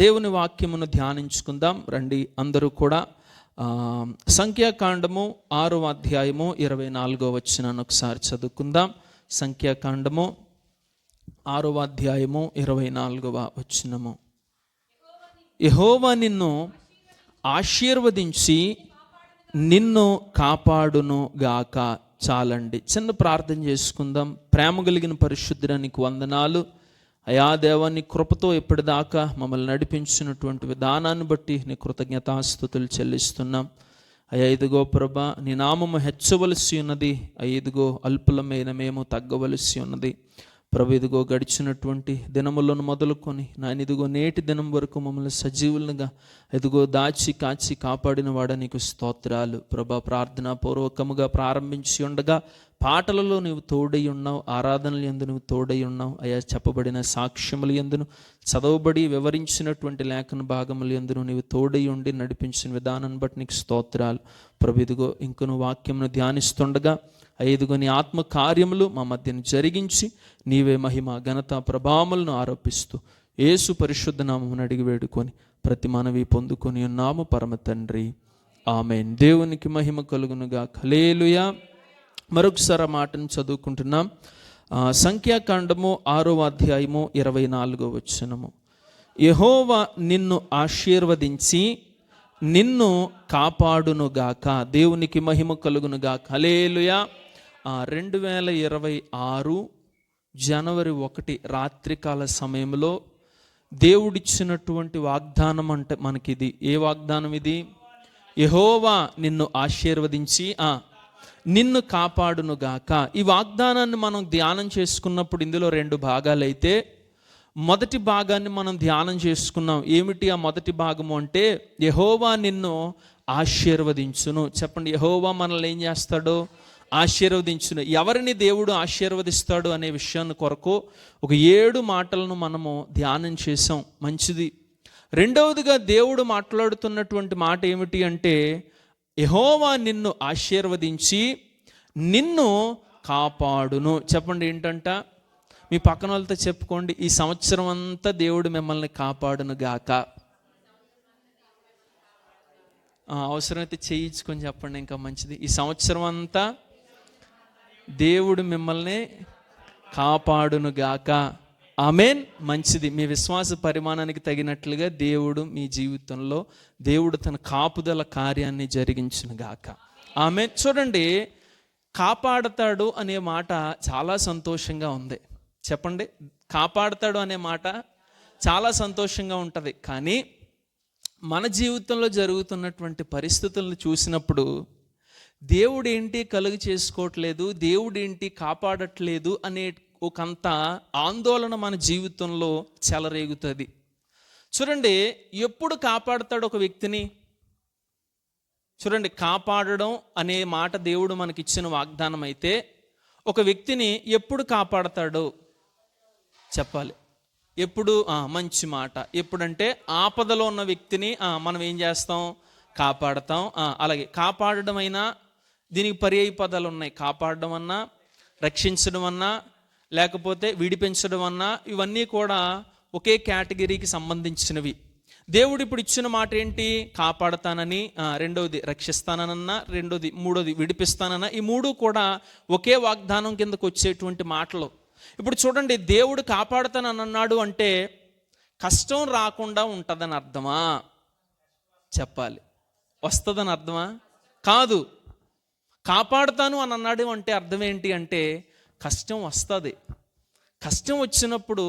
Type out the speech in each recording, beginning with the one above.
దేవుని వాక్యమును ధ్యానించుకుందాం రండి. అందరూ కూడా సంఖ్యాకాండము 6వ అధ్యాయము 24వ వచనాన్ని ఒకసారి చదువుకుందాం. సంఖ్యాకాండము 6వ అధ్యాయము 24వ వచనము. యెహోవా నిన్ను ఆశీర్వదించి నిన్ను కాపాడును గాక. చాలండి, చిన్న ప్రార్థన చేసుకుందాం. ప్రేమ కలిగిన పరిశుద్ధుడా, నీకు వందనాలు అయా దేవా. నీ కృపతో ఇప్పటిదాకా మమ్మల్ని నడిపించినటువంటి విధానాన్ని బట్టి నీ కృతజ్ఞతాస్తుతులు చెల్లిస్తున్నాం అయ్యా. ఇదిగో ప్రభా, నీ నామము హెచ్చవలసి ఉన్నది. ఇదిగో అల్పులమైన మేము తగ్గవలసి ఉన్నది ప్రభు. ఇదిగో గడిచినటువంటి దినములను మొదలుకొని నాయన ఇదిగో నేటి దినం వరకు మమ్మల్ని సజీవులుగా ఇదిగో దాచి కాచి కాపాడిన వాడ నీకు స్తోత్రాలు ప్రభా. ప్రార్థనా పూర్వకముగా ప్రారంభించి ఉండగా పాటలలో నీవు తోడై ఉన్నావు, ఆరాధనలు యందు నువ్వు తోడై ఉన్నావు అయ్యా. చెప్పబడిన సాక్ష్యములు యందును, చదవబడి వివరించినటువంటి లేఖన భాగములు యందును నీవు తోడై ఉండి నడిపించిన విధానాన్ని బట్టి నీకు స్తోత్రాలు ప్రభు. ఇదిగో ఇంకను వాక్యమును ధ్యానిస్తుండగా ఇదిగో నీ ఆత్మ కార్యములు మా మధ్యను జరిగించి నీవే మహిమ ఘనత ప్రభావములను ఆరోపిస్తూ యేసు పరిశుద్ధ నామమును అడిగి వేడుకొని ప్రతి మనవి పొందుకొని ఉన్నాము పరమ తండ్రి, ఆమేన్. దేవునికి మహిమ కలుగునుగా. హల్లెలూయా. మరొకసారి మాటను చదువుకుంటున్నాం. సంఖ్యాకాండము 6వ అధ్యాయము 24వ వచనము. యెహోవా నిన్ను ఆశీర్వదించి నిన్ను కాపాడునుగాక. దేవునికి మహిమ కలుగునుగాక. హల్లెలూయా. 2026 జనవరి 1 రాత్రికాల సమయంలో దేవుడిచ్చినటువంటి వాగ్దానం అంటే మనకిది. ఏ వాగ్దానం ఇది? యెహోవా నిన్ను ఆశీర్వదించి నిన్ను కాపాడునుగాక. ఈ వాగ్దానాన్ని మనం ధ్యానం చేసుకున్నప్పుడు ఇందులో 2 భాగాలైతే మొదటి భాగాన్ని మనం ధ్యానం చేసుకున్నాం. ఏమిటి ఆ మొదటి భాగము అంటే, యెహోవా నిన్ను ఆశీర్వదించును. చెప్పండి, యెహోవా మనల్ని ఏం చేస్తాడో? ఆశీర్వదించును. ఎవరిని దేవుడు ఆశీర్వదిస్తాడు అనే విషయాన్ని కొరకు ఒక 7 మాటలను మనము ధ్యానం చేసాం. మంచిది. రెండవదిగా దేవుడు మాట్లాడుతున్నటువంటి మాట ఏమిటి అంటే, యెహోవా నిన్ను ఆశీర్వదించి నిన్ను కాపాడును. చెప్పండి ఏంటంట? మీ పక్కన వాళ్ళతో చెప్పుకోండి, ఈ సంవత్సరం అంతా దేవుడు మిమ్మల్ని కాపాడును గాక. అవసరమైతే చేయించుకొని చెప్పండి, ఇంకా మంచిది. ఈ సంవత్సరం అంతా దేవుడు మిమ్మల్ని కాపాడును గాక. ఆమేన్. మంచిది. మీ విశ్వాస పరిమాణానికి తగినట్లుగా దేవుడు మీ జీవితంలో దేవుడు తన కాపుదల కార్యాన్ని జరిగించును గాక. ఆమేన్. చూడండి, కాపాడతాడు అనే మాట చాలా సంతోషంగా ఉంది. చెప్పండి, కాపాడతాడు అనే మాట చాలా సంతోషంగా ఉంటుంది. కానీ మన జీవితంలో జరుగుతున్నటువంటి పరిస్థితులను చూసినప్పుడు దేవుడు ఏంటి కలుగు చేసుకోవట్లేదు, దేవుడు ఏంటి కాపాడట్లేదు అనే ఒకంత ఆందోళన మన జీవితంలో చెలరేగుతుంది. చూడండి, ఎప్పుడు కాపాడతాడు ఒక వ్యక్తిని? చూడండి, కాపాడడం అనే మాట దేవుడు మనకిచ్చిన వాగ్దానం అయితే ఒక వ్యక్తిని ఎప్పుడు కాపాడతాడు చెప్పాలి. ఎప్పుడు? మంచి మాట. ఎప్పుడంటే ఆపదలో ఉన్న వ్యక్తిని మనం ఏం చేస్తాం? కాపాడతాం. అలాగే కాపాడడం అయినా దీనికి పర్యాయ పదాలు ఉన్నాయి. కాపాడడం అన్నా, రక్షించడం అన్నా, లేకపోతే విడిపించడం అన్నా, ఇవన్నీ కూడా ఒకే కేటగిరీకి సంబంధించినవి. దేవుడు ఇప్పుడు ఇచ్చిన మాట ఏంటి? కాపాడతానని, రెండవది రక్షిస్తానన్నా, మూడోది విడిపిస్తానన్నా, ఈ 3 కూడా ఒకే వాగ్దానం కిందకు వచ్చేటువంటి మాటలు. ఇప్పుడు చూడండి, దేవుడు కాపాడుతానని అన్నాడు అంటే కష్టం రాకుండా ఉంటుందని అర్థమా? చెప్పాలి. వస్తుందని అర్థమా? కాదు. కాపాడుతాను అని అన్నాడు అంటే అర్థం ఏంటి అంటే కష్టం వస్తుంది. కష్టం వచ్చినప్పుడు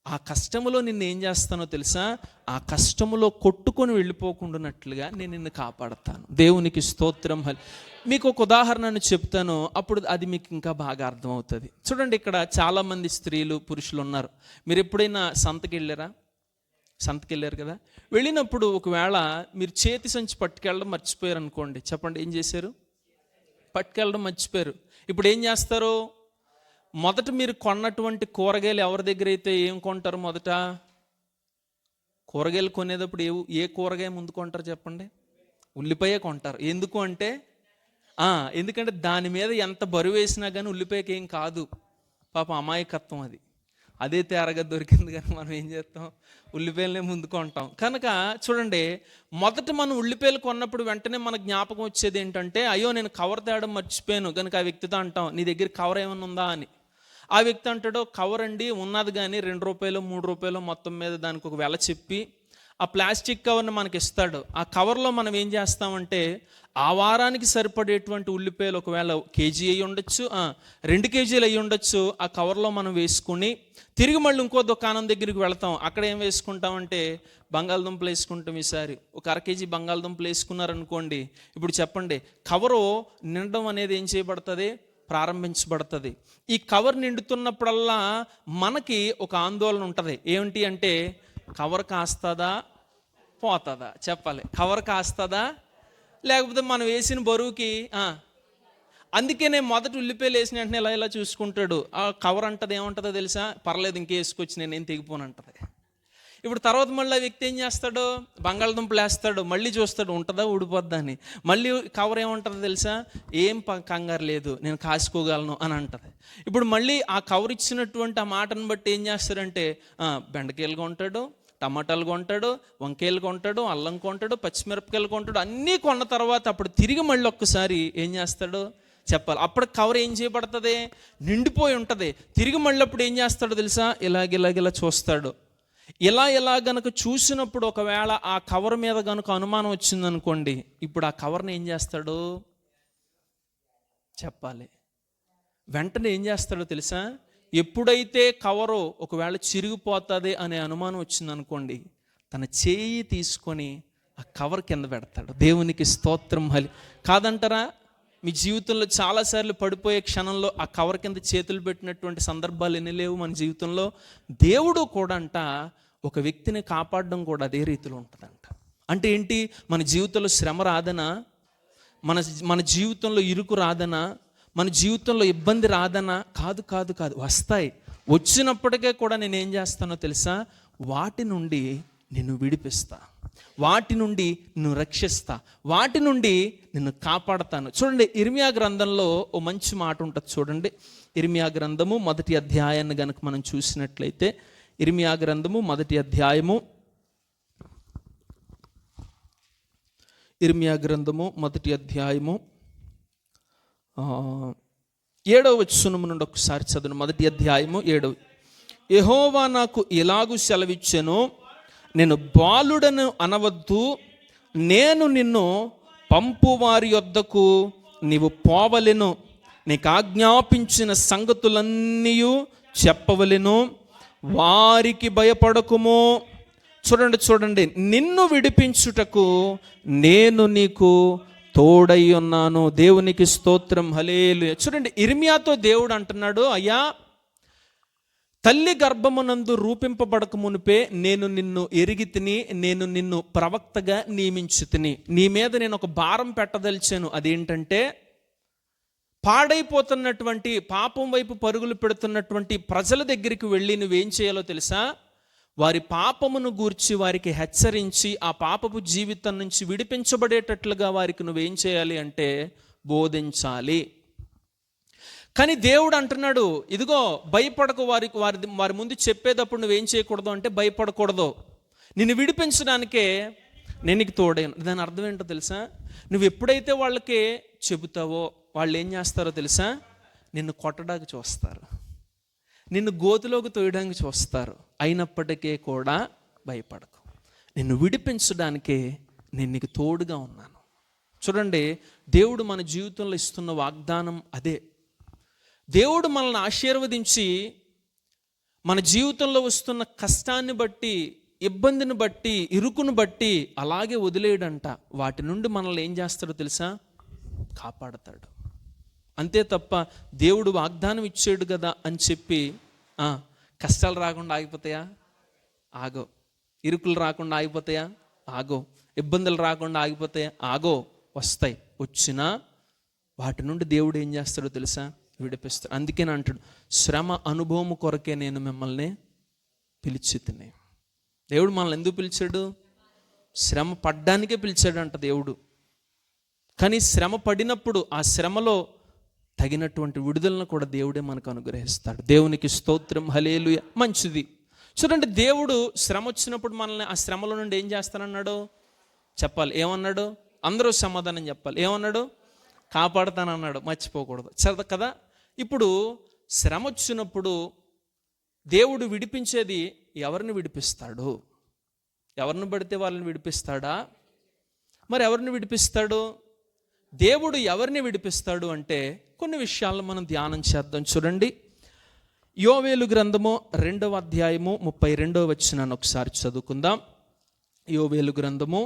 ఆ కష్టములో నిన్ను ఏం చేస్తానో తెలుసా? ఆ కష్టములో కొట్టుకొని వెళ్ళిపోకుండానట్లుగా నేను నిన్ను కాపాడతాను. దేవునికి స్తోత్రం. మీకు ఒక ఉదాహరణను చెప్తాను, అప్పుడు అది మీకు ఇంకా బాగా అర్థమవుతుంది. చూడండి, ఇక్కడ చాలామంది స్త్రీలు పురుషులు ఉన్నారు. మీరు ఎప్పుడైనా సంతకి వెళ్ళారు కదా? వెళ్ళినప్పుడు ఒకవేళ మీరు చేతి సంచి పట్టుకెళ్ళడం మర్చిపోయారు అనుకోండి. చెప్పండి, ఏం చేశారు? పట్టుకెళ్ళడం మర్చిపోయారు. ఇప్పుడు ఏం చేస్తారు? మొదట మీరు కొన్నటువంటి కూరగాయలు ఎవరి దగ్గర అయితే ఏం కొంటారు? మొదట కూరగాయలు కొనేటప్పుడు ఏ కూరగాయ ముందు కొంటారు చెప్పండి? ఉల్లిపాయ కొంటారు. ఎందుకు అంటే ఎందుకంటే దాని మీద ఎంత బరువు వేసినా కానీ ఉల్లిపాయకి ఏం కాదు. పాపం అమాయకత్వం అది. అదే తేరగా దొరికింది, కానీ మనం ఏం చేస్తాం, ఉల్లిపాయలనే ముందు కొంటాం. కనుక చూడండి, మొదట మనం ఉల్లిపాయలు కొన్నప్పుడు వెంటనే మన జ్ఞాపకం వచ్చేది ఏంటంటే, అయ్యో నేను కవర్ తేడం మర్చిపోయాను. కనుక ఆ వ్యక్తితో అంటాం, నీ దగ్గర కవర్ ఏమైనా ఉందా అని. ఆ వ్యక్తి అంటాడు, కవర్ అండి ఉన్నది, కానీ ₹2 ₹3 మొత్తం మీద దానికి ఒక వెల చెప్పి ఆ ప్లాస్టిక్ కవర్ని మనకి ఇస్తాడు. ఆ కవర్లో మనం ఏం చేస్తామంటే, ఆ వారానికి సరిపడేటువంటి ఉల్లిపాయలు ఒకవేళ కేజీ అయ్యి ఉండొచ్చు, 2 కేజీలు అయ్యి ఉండొచ్చు, ఆ కవర్లో మనం వేసుకుని తిరిగి మళ్ళీ ఇంకో దుకాణం దగ్గరికి వెళ్తాం. అక్కడ ఏం వేసుకుంటామంటే బంగాళదుంపలు వేసుకుంటాం. ఈసారి ఒక 1/2 కేజీ బంగాళదుంపలు వేసుకున్నారనుకోండి, ఇప్పుడు చెప్పండి, కవరు నిండడం అనేది ఏం చేయబడుతుంది, ప్రారంభించబడుతుంది. ఈ కవర్ నిండుతున్నప్పుడల్లా మనకి ఒక ఆందోళన ఉంటుంది. ఏమిటి అంటే, కవర్ కాస్తుందా పోతుందా, చెప్పాలి. కవర్ కాస్తుందా, లేకపోతే మనం వేసిన బరువుకి. అందుకనే మొదటి ఉల్లిపాయలు వేసిన వెంటనే ఇలా ఇలా చూసుకుంటాడు. ఆ కవర్ అంటది ఏమంటుందో తెలుసా, పర్లేదు ఇంకేసుకొచ్చి నేనేం తెగిపోను అంటది. ఇప్పుడు తర్వాత మళ్ళీ ఆ వ్యక్తి ఏం చేస్తాడు, బంగాళదుంపలు వేస్తాడు, మళ్ళీ చూస్తాడు ఉంటుందా ఊడిపోద్దా అని. మళ్ళీ కవర్ ఏమంటుందో తెలుసా, ఏం కంగారు లేదు నేను కాసుకోగలను అని అంటది. ఇప్పుడు మళ్ళీ ఆ కవర్ ఇచ్చినటువంటి ఆ మాటను బట్టి ఏం చేస్తాడంటే, బెండకాయలు కొంటాడు, టమాటాలు కొంటాడు, వంకాయలు కొంటాడు, అల్లం కొంటాడు, పచ్చిమిరపకాయలు కొంటాడు. అన్నీ కొన్న తర్వాత అప్పుడు తిరిగి మళ్ళీ ఒక్కసారి ఏం చేస్తాడు చెప్పాలి. అప్పుడు కవర్ ఏం చేయబడుతుంది, నిండిపోయి ఉంటుంది. తిరిగి మళ్ళీ అప్పుడు ఏం చేస్తాడో తెలుసా, ఇలాగిలా చూస్తాడు. ఇలా గనక చూసినప్పుడు ఒకవేళ ఆ కవర్ మీద గనుక అనుమానం వచ్చిందనుకోండి, ఇప్పుడు ఆ కవర్ని ఏం చేస్తాడు చెప్పాలి. వెంటనే ఏం చేస్తాడో తెలుసా, ఎప్పుడైతే కవరు ఒకవేళ చిరిగిపోతుంది అనే అనుమానం వచ్చిందనుకోండి, తన చేయి తీసుకొని ఆ కవర్ కింద పెడతాడు. దేవునికి స్తోత్రం. కాదంటారా, మీ జీవితంలో చాలాసార్లు పడిపోయే క్షణంలో ఆ కవర్ కింద చేతులు పెట్టినటువంటి సందర్భాలు ఎన్ని లేవు మన జీవితంలో. దేవుడు కూడా అంట ఒక వ్యక్తిని కాపాడడం కూడా అదే రీతిలో ఉంటుందంట. అంటే ఏంటి, మన జీవితంలో శ్రమ రాదనా, మన జీవితంలో ఇరుకు రాదనా, మన జీవితంలో ఇబ్బంది రాదనా, కాదు, వస్తాయి. వచ్చినప్పటికే కూడా నేను ఏం చేస్తానో తెలుసా, వాటి నుండి నిన్ను విడిపిస్తా, వాటి నుండి నిన్ను రక్షిస్తా, వాటి నుండి నిన్ను కాపాడతాను. చూడండి, ఇర్మియా గ్రంథంలో ఓ మంచి మాట ఉంటుంది. చూడండి, ఇర్మియా గ్రంథము 1వ అధ్యాయాన్ని కనుక మనం చూసినట్లయితే, ఇర్మియా గ్రంథము 1వ అధ్యాయము, ఇర్మియా గ్రంథము 1వ అధ్యాయము 7వ వచనం నుండి ఒకసారి చదువు. 1వ అధ్యాయము 7. యెహోవా నాకు ఎలాగూ సెలవిచ్చెను, నేను బాలుడను అనవద్దు, నేను నిన్ను పంపు వారి యొద్దకు నీవు పోవలెను, నీకు ఆజ్ఞాపించిన సంగతులన్నీ చెప్పవలెను, వారికి భయపడకుము. చూడండి, నిన్ను విడిపించుటకు నేను నీకు తోడై ఉన్నాను. దేవునికి స్తోత్రం. హల్లెలూయా. చూడండి, ఇర్మియాతో దేవుడు అంటున్నాడు, అయ్యా, తల్లి గర్భమునందు రూపింపబడక మునిపే నేను నిన్ను ఎరిగి తిని, నేను నిన్ను ప్రవక్తగా నియమించి తిని, నీ మీద నేను ఒక భారం పెట్టదలిచాను. అదేంటంటే, పాడైపోతున్నటువంటి పాపం వైపు పరుగులు పెడుతున్నటువంటి ప్రజల దగ్గరికి వెళ్ళి నువ్వేం చేయాలో తెలుసా, వారి పాపమును గూర్చి వారికి హెచ్చరించి ఆ పాపపు జీవితం నుంచి విడిపించబడేటట్లుగా వారికి నువ్వేం చేయాలి అంటే బోధించాలి. కానీ దేవుడు అంటున్నాడు, ఇదిగో భయపడకు, వారి ముందు చెప్పేటప్పుడు నువ్వేం చేయకూడదు అంటే భయపడకూడదు, నిన్ను విడిపించడానికే నేను నీకు తోడైను. దాని అర్థం ఏంటో తెలుసా, నువ్వు ఎప్పుడైతే వాళ్ళకి చెబుతావో వాళ్ళు ఏం చేస్తారో తెలుసా, నిన్ను కొట్టడానికి చూస్తారు, నిన్ను గోతులోకి తోయడానికి చూస్తారు. అయినప్పటికీ కూడా భయపడకు, నిన్ను విడిపించడానికే నేను నీకు తోడుగా ఉన్నాను. చూడండి, దేవుడు మన జీవితంలో ఇస్తున్న వాగ్దానం అదే. దేవుడు మనల్ని ఆశీర్వదించి మన జీవితంలో వస్తున్న కష్టాన్ని బట్టి, ఇబ్బందిని బట్టి, ఇరుకును బట్టి అలాగే వదిలేయడంట. వాటి నుండి మనల్ని ఏం చేస్తాడో తెలుసా, కాపాడతాడు. అంతే తప్ప దేవుడు వాగ్దానం ఇచ్చాడు కదా అని చెప్పి కష్టాలు రాకుండా ఆగిపోతాయా, ఆగో. ఇరుకులు రాకుండా ఆగిపోతాయా, ఆగో. ఇబ్బందులు రాకుండా ఆగిపోతాయా, ఆగో. వస్తాయి. వచ్చినా వాటి నుండి దేవుడు ఏం చేస్తాడో తెలుసా, విడిపిస్తాడు. అందుకే అంటాడు, శ్రమ అనుభవం కొరకే నేను మిమ్మల్ని పిలిచి తిని. దేవుడు మనల్ని ఎందుకు పిలిచాడు, శ్రమ పడ్డానికే పిలిచాడంట దేవుడు. కానీ శ్రమ పడినప్పుడు ఆ శ్రమలో తగినటువంటి విడుదలను కూడా దేవుడే మనకు అనుగ్రహిస్తాడు. దేవునికి స్తోత్రం, హల్లెలూయా. మంచిది. చూడండి, దేవుడు శ్రమ వచ్చినప్పుడు మనల్ని ఆ శ్రమలో నుండి ఏం చేస్తానన్నాడు చెప్పాలి. ఏమన్నాడు? అందరూ సమాధానం చెప్పాలి. ఏమన్నాడు? కాపాడుతానన్నాడు. మర్చిపోకూడదు కదా. ఇప్పుడు శ్రమ వచ్చినప్పుడు దేవుడు విడిపించేది ఎవరిని విడిపిస్తాడు? ఎవరిని పడితే వాళ్ళని విడిపిస్తాడా? మరి ఎవరిని విడిపిస్తాడు? దేవుడు ఎవరిని విడిపిస్తాడు అంటే కొన్ని విషయాలను మనం ధ్యానం చేద్దాం. చూడండి, యోవేలు గ్రంథము 2వ అధ్యాయము 32వ వచనాన్ని ఒకసారి చదువుకుందాం. యోవేలు గ్రంథము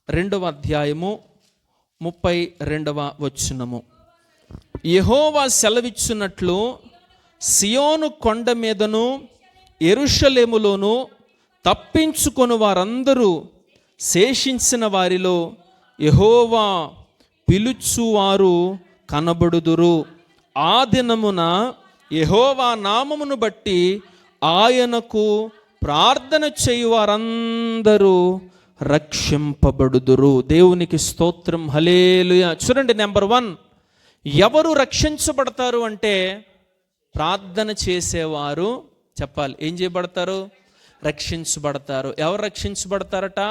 2వ అధ్యాయము 32వ వచనము. యెహోవా సెలవిచ్చున్నట్లు సియోను కొండ మీదను యెరూషలేములోను తప్పించుకొని వారందరూ శేషించిన వారిలో యెహోవా పిలుచువారు కనబడుదురు. ఆ దినమున యెహోవా నామమును బట్టి ఆయనకు ప్రార్థన చేయువారందరూ రక్షింపబడుదురు. దేవునికి స్తోత్రం, హల్లెలూయా. చూడండి, నెంబర్ 1, ఎవరు రక్షించబడతారు అంటే ప్రార్థన చేసేవారు. చెప్పాలి, ఏం చేయబడతారు? రక్షించబడతారు. ఎవరు రక్షించబడతారట?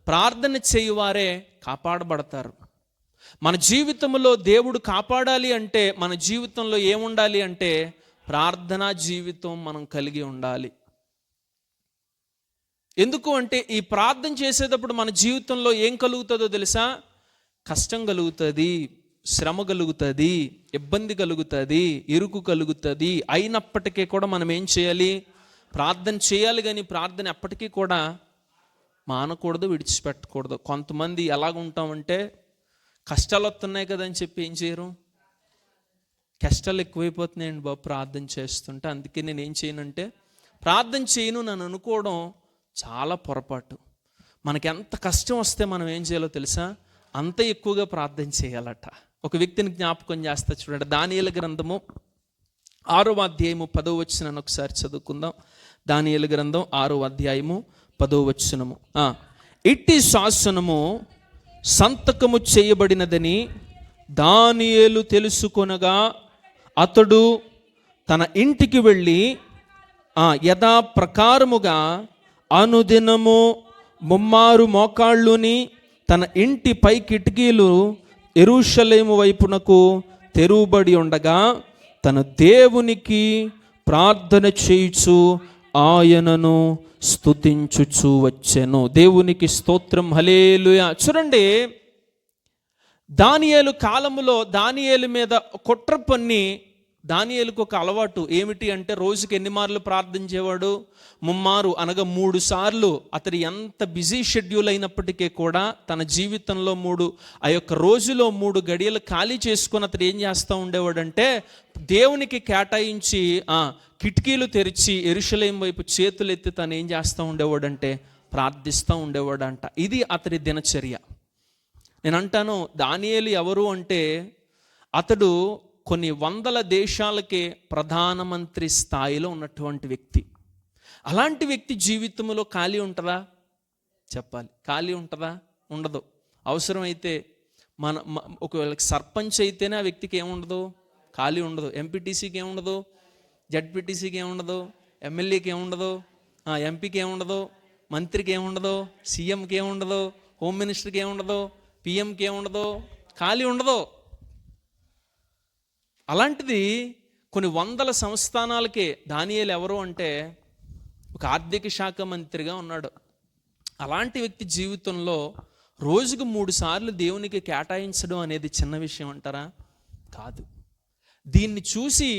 ప్రార్థన చేయువారే కాపాడబడతారు. మన జీవితంలో దేవుడు కాపాడాలి అంటే మన జీవితంలో ఏముండాలి అంటే ప్రార్థనా జీవితం మనం కలిగి ఉండాలి. ఎందుకు అంటే ఈ ప్రార్థన చేసేటప్పుడు మన జీవితంలో ఏం కలుగుతుందో తెలుసా? కష్టం కలుగుతుంది, శ్రమ కలుగుతుంది, ఇబ్బంది కలుగుతుంది, ఇరుకు కలుగుతుంది. అయినప్పటికీ కూడా మనం ఏం చేయాలి? ప్రార్థన చేయాలి. కానీ ప్రార్థన ఎప్పటికీ కూడా మానకూడదు, విడిచిపెట్టకూడదు. కొంతమంది ఎలాగుంటామంటే కష్టాలు వస్తున్నాయి కదా అని చెప్పి ఏం చేయరు? కష్టాలు ఎక్కువైపోతున్నాయండి బాబు ప్రార్థన చేస్తుంటే, అందుకే నేను ఏం చేయనంటే ప్రార్థన చేయను నన్ను అనుకోవడం చాలా పొరపాటు. మనకి ఎంత కష్టం వస్తే మనం ఏం చేయాలో తెలుసా? అంత ఎక్కువగా ప్రార్థన చేయాలట. ఒక వ్యక్తిని జ్ఞాపకం చేస్తా చూడండి. దానియేలు గ్రంథము 6వ అధ్యాయము 10వ వచనాన్ని ఒకసారి చదువుకుందాం. దానియేలు గ్రంథం 6వ అధ్యాయము 10వ వచనము. ఇట్టి శాసనము సంతకము చేయబడినదని దానియేలు తెలుసుకొనగా అతడు తన ఇంటికి వెళ్ళి యథా ప్రకారముగా అనుదినము ముమ్మారు మోకాళ్ళుని తన ఇంటి పై కిటికీలు యెరూషలేము వైపునకు తెరువబడి ఉండగా తన దేవునికి ప్రార్థన చేయుచు ఆయనను స్తుతించుచు వచ్చెను. దేవునికి స్తోత్రం, హల్లెలూయా. చూడండి, దానియేలు కాలములో దానియేలు మీద కుట్ర పన్ని దానియేలుకు ఒక అలవాటు ఏమిటి అంటే రోజుకి ఎన్ని మార్లు ప్రార్థించేవాడు? 3 మారు, అనగా 3 సార్లు. అతడు ఎంత బిజీ షెడ్యూల్ అయినప్పటికీ కూడా తన జీవితంలో ఆ యొక్క రోజులో 3 గడియలు ఖాళీ చేసుకొని అతడు ఏం చేస్తూ ఉండేవాడంటే దేవునికి కేటాయించి కిటికీలు తెరిచి యెరూషలేము వైపు చేతులు ఎత్తి తను ఏం చేస్తూ ఉండేవాడంటే ప్రార్థిస్తూ ఉండేవాడంట. ఇది అతడి దినచర్య. నేను అంటాను, దానియేలు ఎవరు అంటే అతడు కొన్ని వందల దేశాలకే ప్రధానమంత్రి స్థాయిలో ఉన్నటువంటి వ్యక్తి. అలాంటి వ్యక్తి జీవితంలో ఖాళీ ఉంటుందా? చెప్పాలి, ఖాళీ ఉంటుందా? ఉండదు. అవసరమైతే ఒకవేళ సర్పంచ్ అయితేనే ఆ వ్యక్తికి ఏముండదు? ఖాళీ ఉండదు. ఎంపీటీసీకి ఏముండదు, జడ్పీటీసీకి ఏముండదు, ఎమ్మెల్యేకి ఏముండదు, ఎంపీకి ఏముండదు, మంత్రికి ఏముండదు, సీఎంకి ఏముండదు, హోమ్ మినిస్టర్కి ఏముండదు, పిఎంకి ఏముండదు, ఖాళీ ఉండదు. అలాంటిది కొన్ని వందల సంస్థానాలకే దానియేలు ఎవరు అంటే ఒక ఆర్థిక శాఖ మంత్రిగా ఉన్నాడు. అలాంటి వ్యక్తి జీవితంలో రోజుకు 3 సార్లు దేవునికి కేటాయించడం అనేది చిన్న విషయం అంటారా? కాదు. దీన్ని చూసి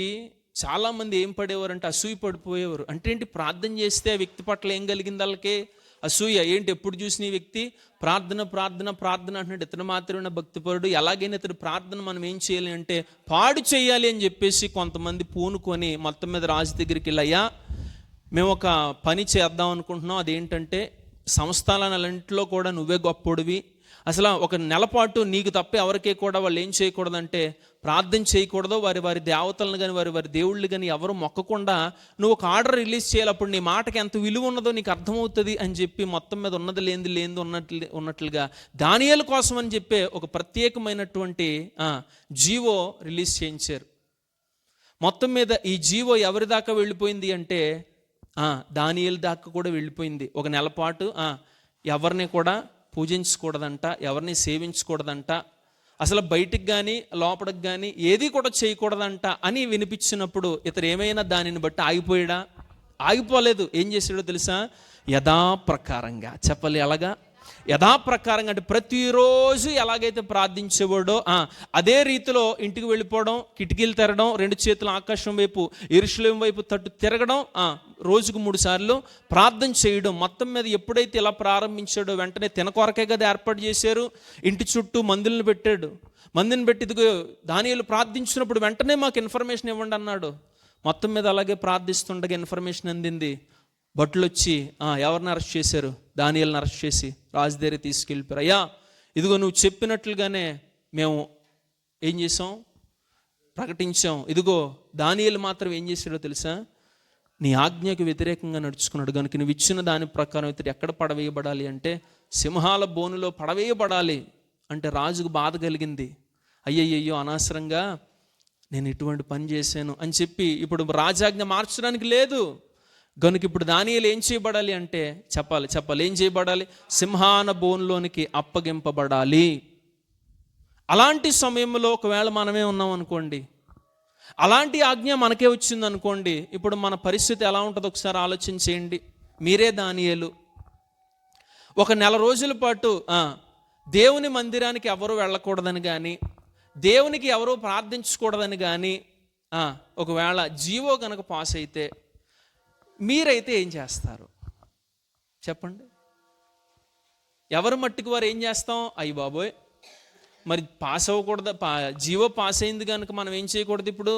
చాలామంది ఏం పడేవారంటే అసూయ పడిపోయేవారు. అంటే ఏంటి? ప్రార్థన చేస్తే ఆ వ్యక్తి పట్ల ఏం కలిగింది వాళ్ళకి? అసూయ. ఏంటి? ఎప్పుడు చూసిన ఈ వ్యక్తి ప్రార్థన ప్రార్థన ప్రార్థన అంటున్నాడు, ఇతను మాత్రమే భక్తిపరుడు, ఎలాగైనా ఇతడు ప్రార్థన మనం ఏం చేయాలి అంటే పాడు చేయాలి అని చెప్పేసి కొంతమంది పూనుకొని మొత్తం మీద రాజు దగ్గరికి వెళ్ళయ్యా, మేము ఒక పని చేద్దాం అనుకుంటున్నాం. అదేంటంటే సంస్థలన్నింటిలో కూడా నువ్వే గొప్పోడివి, అసలు ఒక నెలపాటు నీకు తప్ప ఎవరికే కూడా వాళ్ళు ఏం చేయకూడదంటే ప్రార్థన చేయకూడదు, వారి దేవతలను కానీ వారి దేవుళ్ళు కానీ ఎవరు మొక్కకుండా నువ్వు ఒక ఆర్డర్ రిలీజ్ చేయాలి. అప్పుడు నీ మాటకి ఎంత విలువ ఉన్నదో నీకు అర్థమవుతుంది అని చెప్పి మొత్తం మీద ఉన్నది లేనిది ఉన్నట్లుగా దానియేలు కోసం అని చెప్పే ఒక ప్రత్యేకమైనటువంటి జీవో రిలీజ్ చేయించారు. మొత్తం మీద ఈ జీవో ఎవరి దాకా వెళ్ళిపోయింది అంటే దానియేలు దాకా కూడా వెళ్ళిపోయింది. ఒక నెలపాటు ఎవరిని కూడా పూజించకూడదంట, ఎవరిని సేవించకూడదంట, అసలు బయటికి కానీ లోపలికి కానీ ఏది కూడా చేయకూడదంట అని వినిపించినప్పుడు ఇతరు ఏమైనా దానిని బట్టి ఆగిపోయాడా? ఆగిపోలేదు. ఏం చేసాడో తెలుసా? యథాప్రకారంగా చెప్పాలి. ఎలాగా? యథాప్రకారంగా అంటే ప్రతిరోజు ఎలాగైతే ప్రార్థించేవాడో అదే రీతిలో ఇంటికి వెళ్ళిపోవడం, కిటికీలు తెరడం, 2 చేతులు ఆకాశం వైపు యెరూషలేము వైపు తట్టు తిరగడం, రోజుకు 3 సార్లు ప్రార్థన చేయడం. మొత్తం మీద ఎప్పుడైతే ఇలా ప్రారంభించాడో వెంటనే తినకొరకే కదా ఏర్పాటు చేశారు. ఇంటి చుట్టూ మందులను పెట్టాడు. మందిని పెట్టి ఇదిగో దానియేలు ప్రార్థించినప్పుడు వెంటనే మాకు ఇన్ఫర్మేషన్ ఇవ్వండి అన్నాడు. మొత్తం మీద అలాగే ప్రార్థిస్తుండగా ఇన్ఫర్మేషన్ అందింది. భటులు వచ్చి ఎవరిని అరెస్ట్ చేశారు? దానియేలుని అరెస్ట్ చేసి రాజు దగ్గర తీసుకెళ్ళిపోయారు. అయ్యా ఇదిగో నువ్వు చెప్పినట్లుగానే మేము ఏం చేసాం? ప్రకటించాం. ఇదిగో దానియేలు మాత్రం ఏం చేశాడో తెలుసా? నీ ఆజ్ఞకు వ్యతిరేకంగా నడుచుకున్నాడు కనుక నువ్వు ఇచ్చిన దాని ప్రకారం ఇతడు ఎక్కడ పడవేయబడాలి అంటే సింహాల బోనులో పడవేయబడాలి అంటే రాజుకు బాధ కలిగింది. అయ్యయ్యో అనవసరంగా నేను ఇటువంటి పని చేశాను అని చెప్పి ఇప్పుడు రాజాజ్ఞ మార్చడానికి లేదు కనుక ఇప్పుడు దానియేలు ఏం చేయబడాలి అంటే చెప్పాలి ఏం చేయబడాలి? సింహాన బోన్లోనికి అప్పగింపబడాలి. అలాంటి సమయంలో ఒకవేళ మనమే ఉన్నాం అనుకోండి, అలాంటి ఆజ్ఞ మనకే వచ్చింది అనుకోండి, ఇప్పుడు మన పరిస్థితి ఎలా ఉంటుందో ఒకసారి ఆలోచన చేయండి. మీరే దానియేలు. ఒక 1 నెల రోజుల పాటు దేవుని మందిరానికి ఎవరు వెళ్ళకూడదని కానీ, దేవునికి ఎవరు ప్రార్థించకూడదని కానీ ఒకవేళ జీవో కనుక పాస్ అయితే మీరైతే ఏం చేస్తారు చెప్పండి? ఎవరు మట్టుకు వారు ఏం చేస్తాం? అయ్యి బాబోయ్, మరి పాస్ అవ్వకూడదు, జీవో పాస్ అయింది కనుక మనం ఏం చేయకూడదు? ఇప్పుడు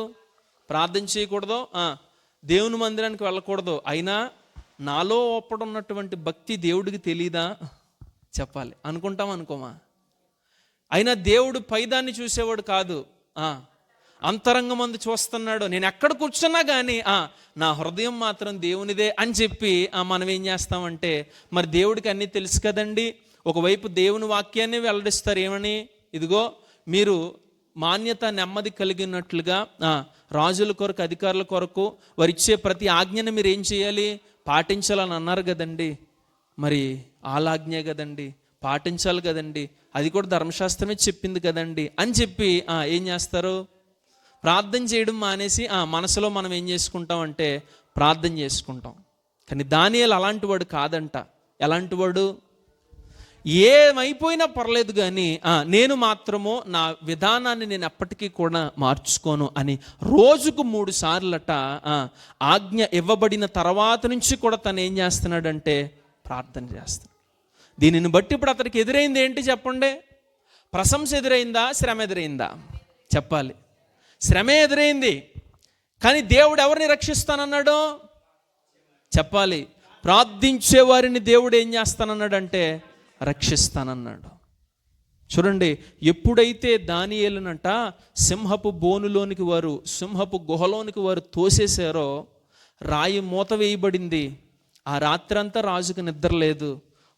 ప్రార్థన చేయకూడదు, దేవుని మందిరానికి వెళ్ళకూడదు. అయినా నాలో ఒప్పడున్నటువంటి భక్తి దేవుడికి తెలీదా? చెప్పాలి. అనుకోమా? అయినా దేవుడు పైదాన్ని చూసేవాడు కాదు, అంతరంగమందు చూస్తున్నాడు. నేను ఎక్కడ కూర్చున్నా కానీ నా హృదయం మాత్రం దేవునిదే అని చెప్పి మనం ఏం చేస్తామంటే, మరి దేవుడికి అన్నీ తెలుసు కదండి. ఒకవైపు దేవుని వాక్యాన్ని వెల్లడిస్తారు. ఏమని? ఇదిగో మీరు మాన్యత నెమ్మది కలిగినట్లుగా రాజుల కొరకు అధికారుల కొరకు వారిచ్చే ప్రతి ఆజ్ఞను మీరు ఏం చేయాలి? పాటించాలని అన్నారు కదండి. మరి ఆలాజ్ఞే కదండి, పాటించాలి కదండి, అది కూడా ధర్మశాస్త్రమే చెప్పింది కదండి అని చెప్పి ఏం చేస్తారు? ప్రార్థన చేయడం మానేసి మనసులో మనం ఏం చేసుకుంటాం అంటే ప్రార్థన చేసుకుంటాం. కానీ దానియేలు అలాంటి వాడు కాదంట. ఎలాంటి వాడు? ఏమైపోయినా పర్లేదు కానీ నేను మాత్రము నా విధానాన్ని నేను ఎప్పటికీ కూడా మార్చుకోను అని రోజుకు 3 సార్లట ఆజ్ఞ ఇవ్వబడిన తర్వాత నుంచి కూడా తను ఏం చేస్తున్నాడంటే ప్రార్థన చేస్తున్నాడు. దీనిని బట్టి ఇప్పుడు అతనికి ఎదురైంది ఏంటి చెప్పండి? ప్రశంస ఎదురైందా? శ్రమ ఎదురైందా? చెప్పాలి. శ్రమే ఎదురైంది. కానీ దేవుడు ఎవరిని రక్షిస్తానన్నాడు? చెప్పాలి. ప్రార్థించే వారిని దేవుడు ఏం చేస్తానన్నాడంటే రక్షిస్తానన్నాడు. చూడండి, ఎప్పుడైతే దానియేలునంట సింహపు బోనులోనికి వారు, సింహపు గుహలోనికి వారు తోసేశారో రాయి మూత వేయబడింది. ఆ రాత్రంతా రాజుకు నిద్ర లేదు.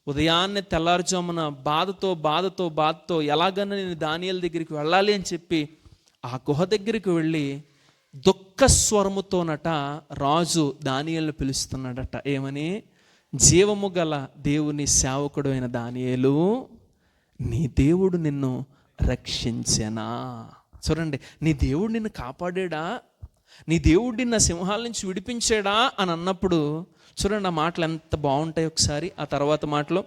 ఉదయాన్నే తెల్లారుజామున బాధతో ఎలాగన్నా నేను దానియేలు దగ్గరికి వెళ్ళాలి అని చెప్పి ఆ గుహ దగ్గరికి వెళ్ళి దుఃఖ స్వరముతోనట రాజు దానియేలును పిలుస్తున్నాడట. ఏమని? జీవము గల దేవుని సేవకుడు అయిన దానియేలు, నీ దేవుడు నిన్ను రక్షించెనా? చూడండి, నీ దేవుడు నిన్ను కాపాడాడా? నీ దేవుడు నిన్న సింహాల నుంచి విడిపించాడా అని అన్నప్పుడు చూడండి ఆ మాటలు ఎంత బాగుంటాయి. ఒకసారి ఆ తర్వాత మాటలో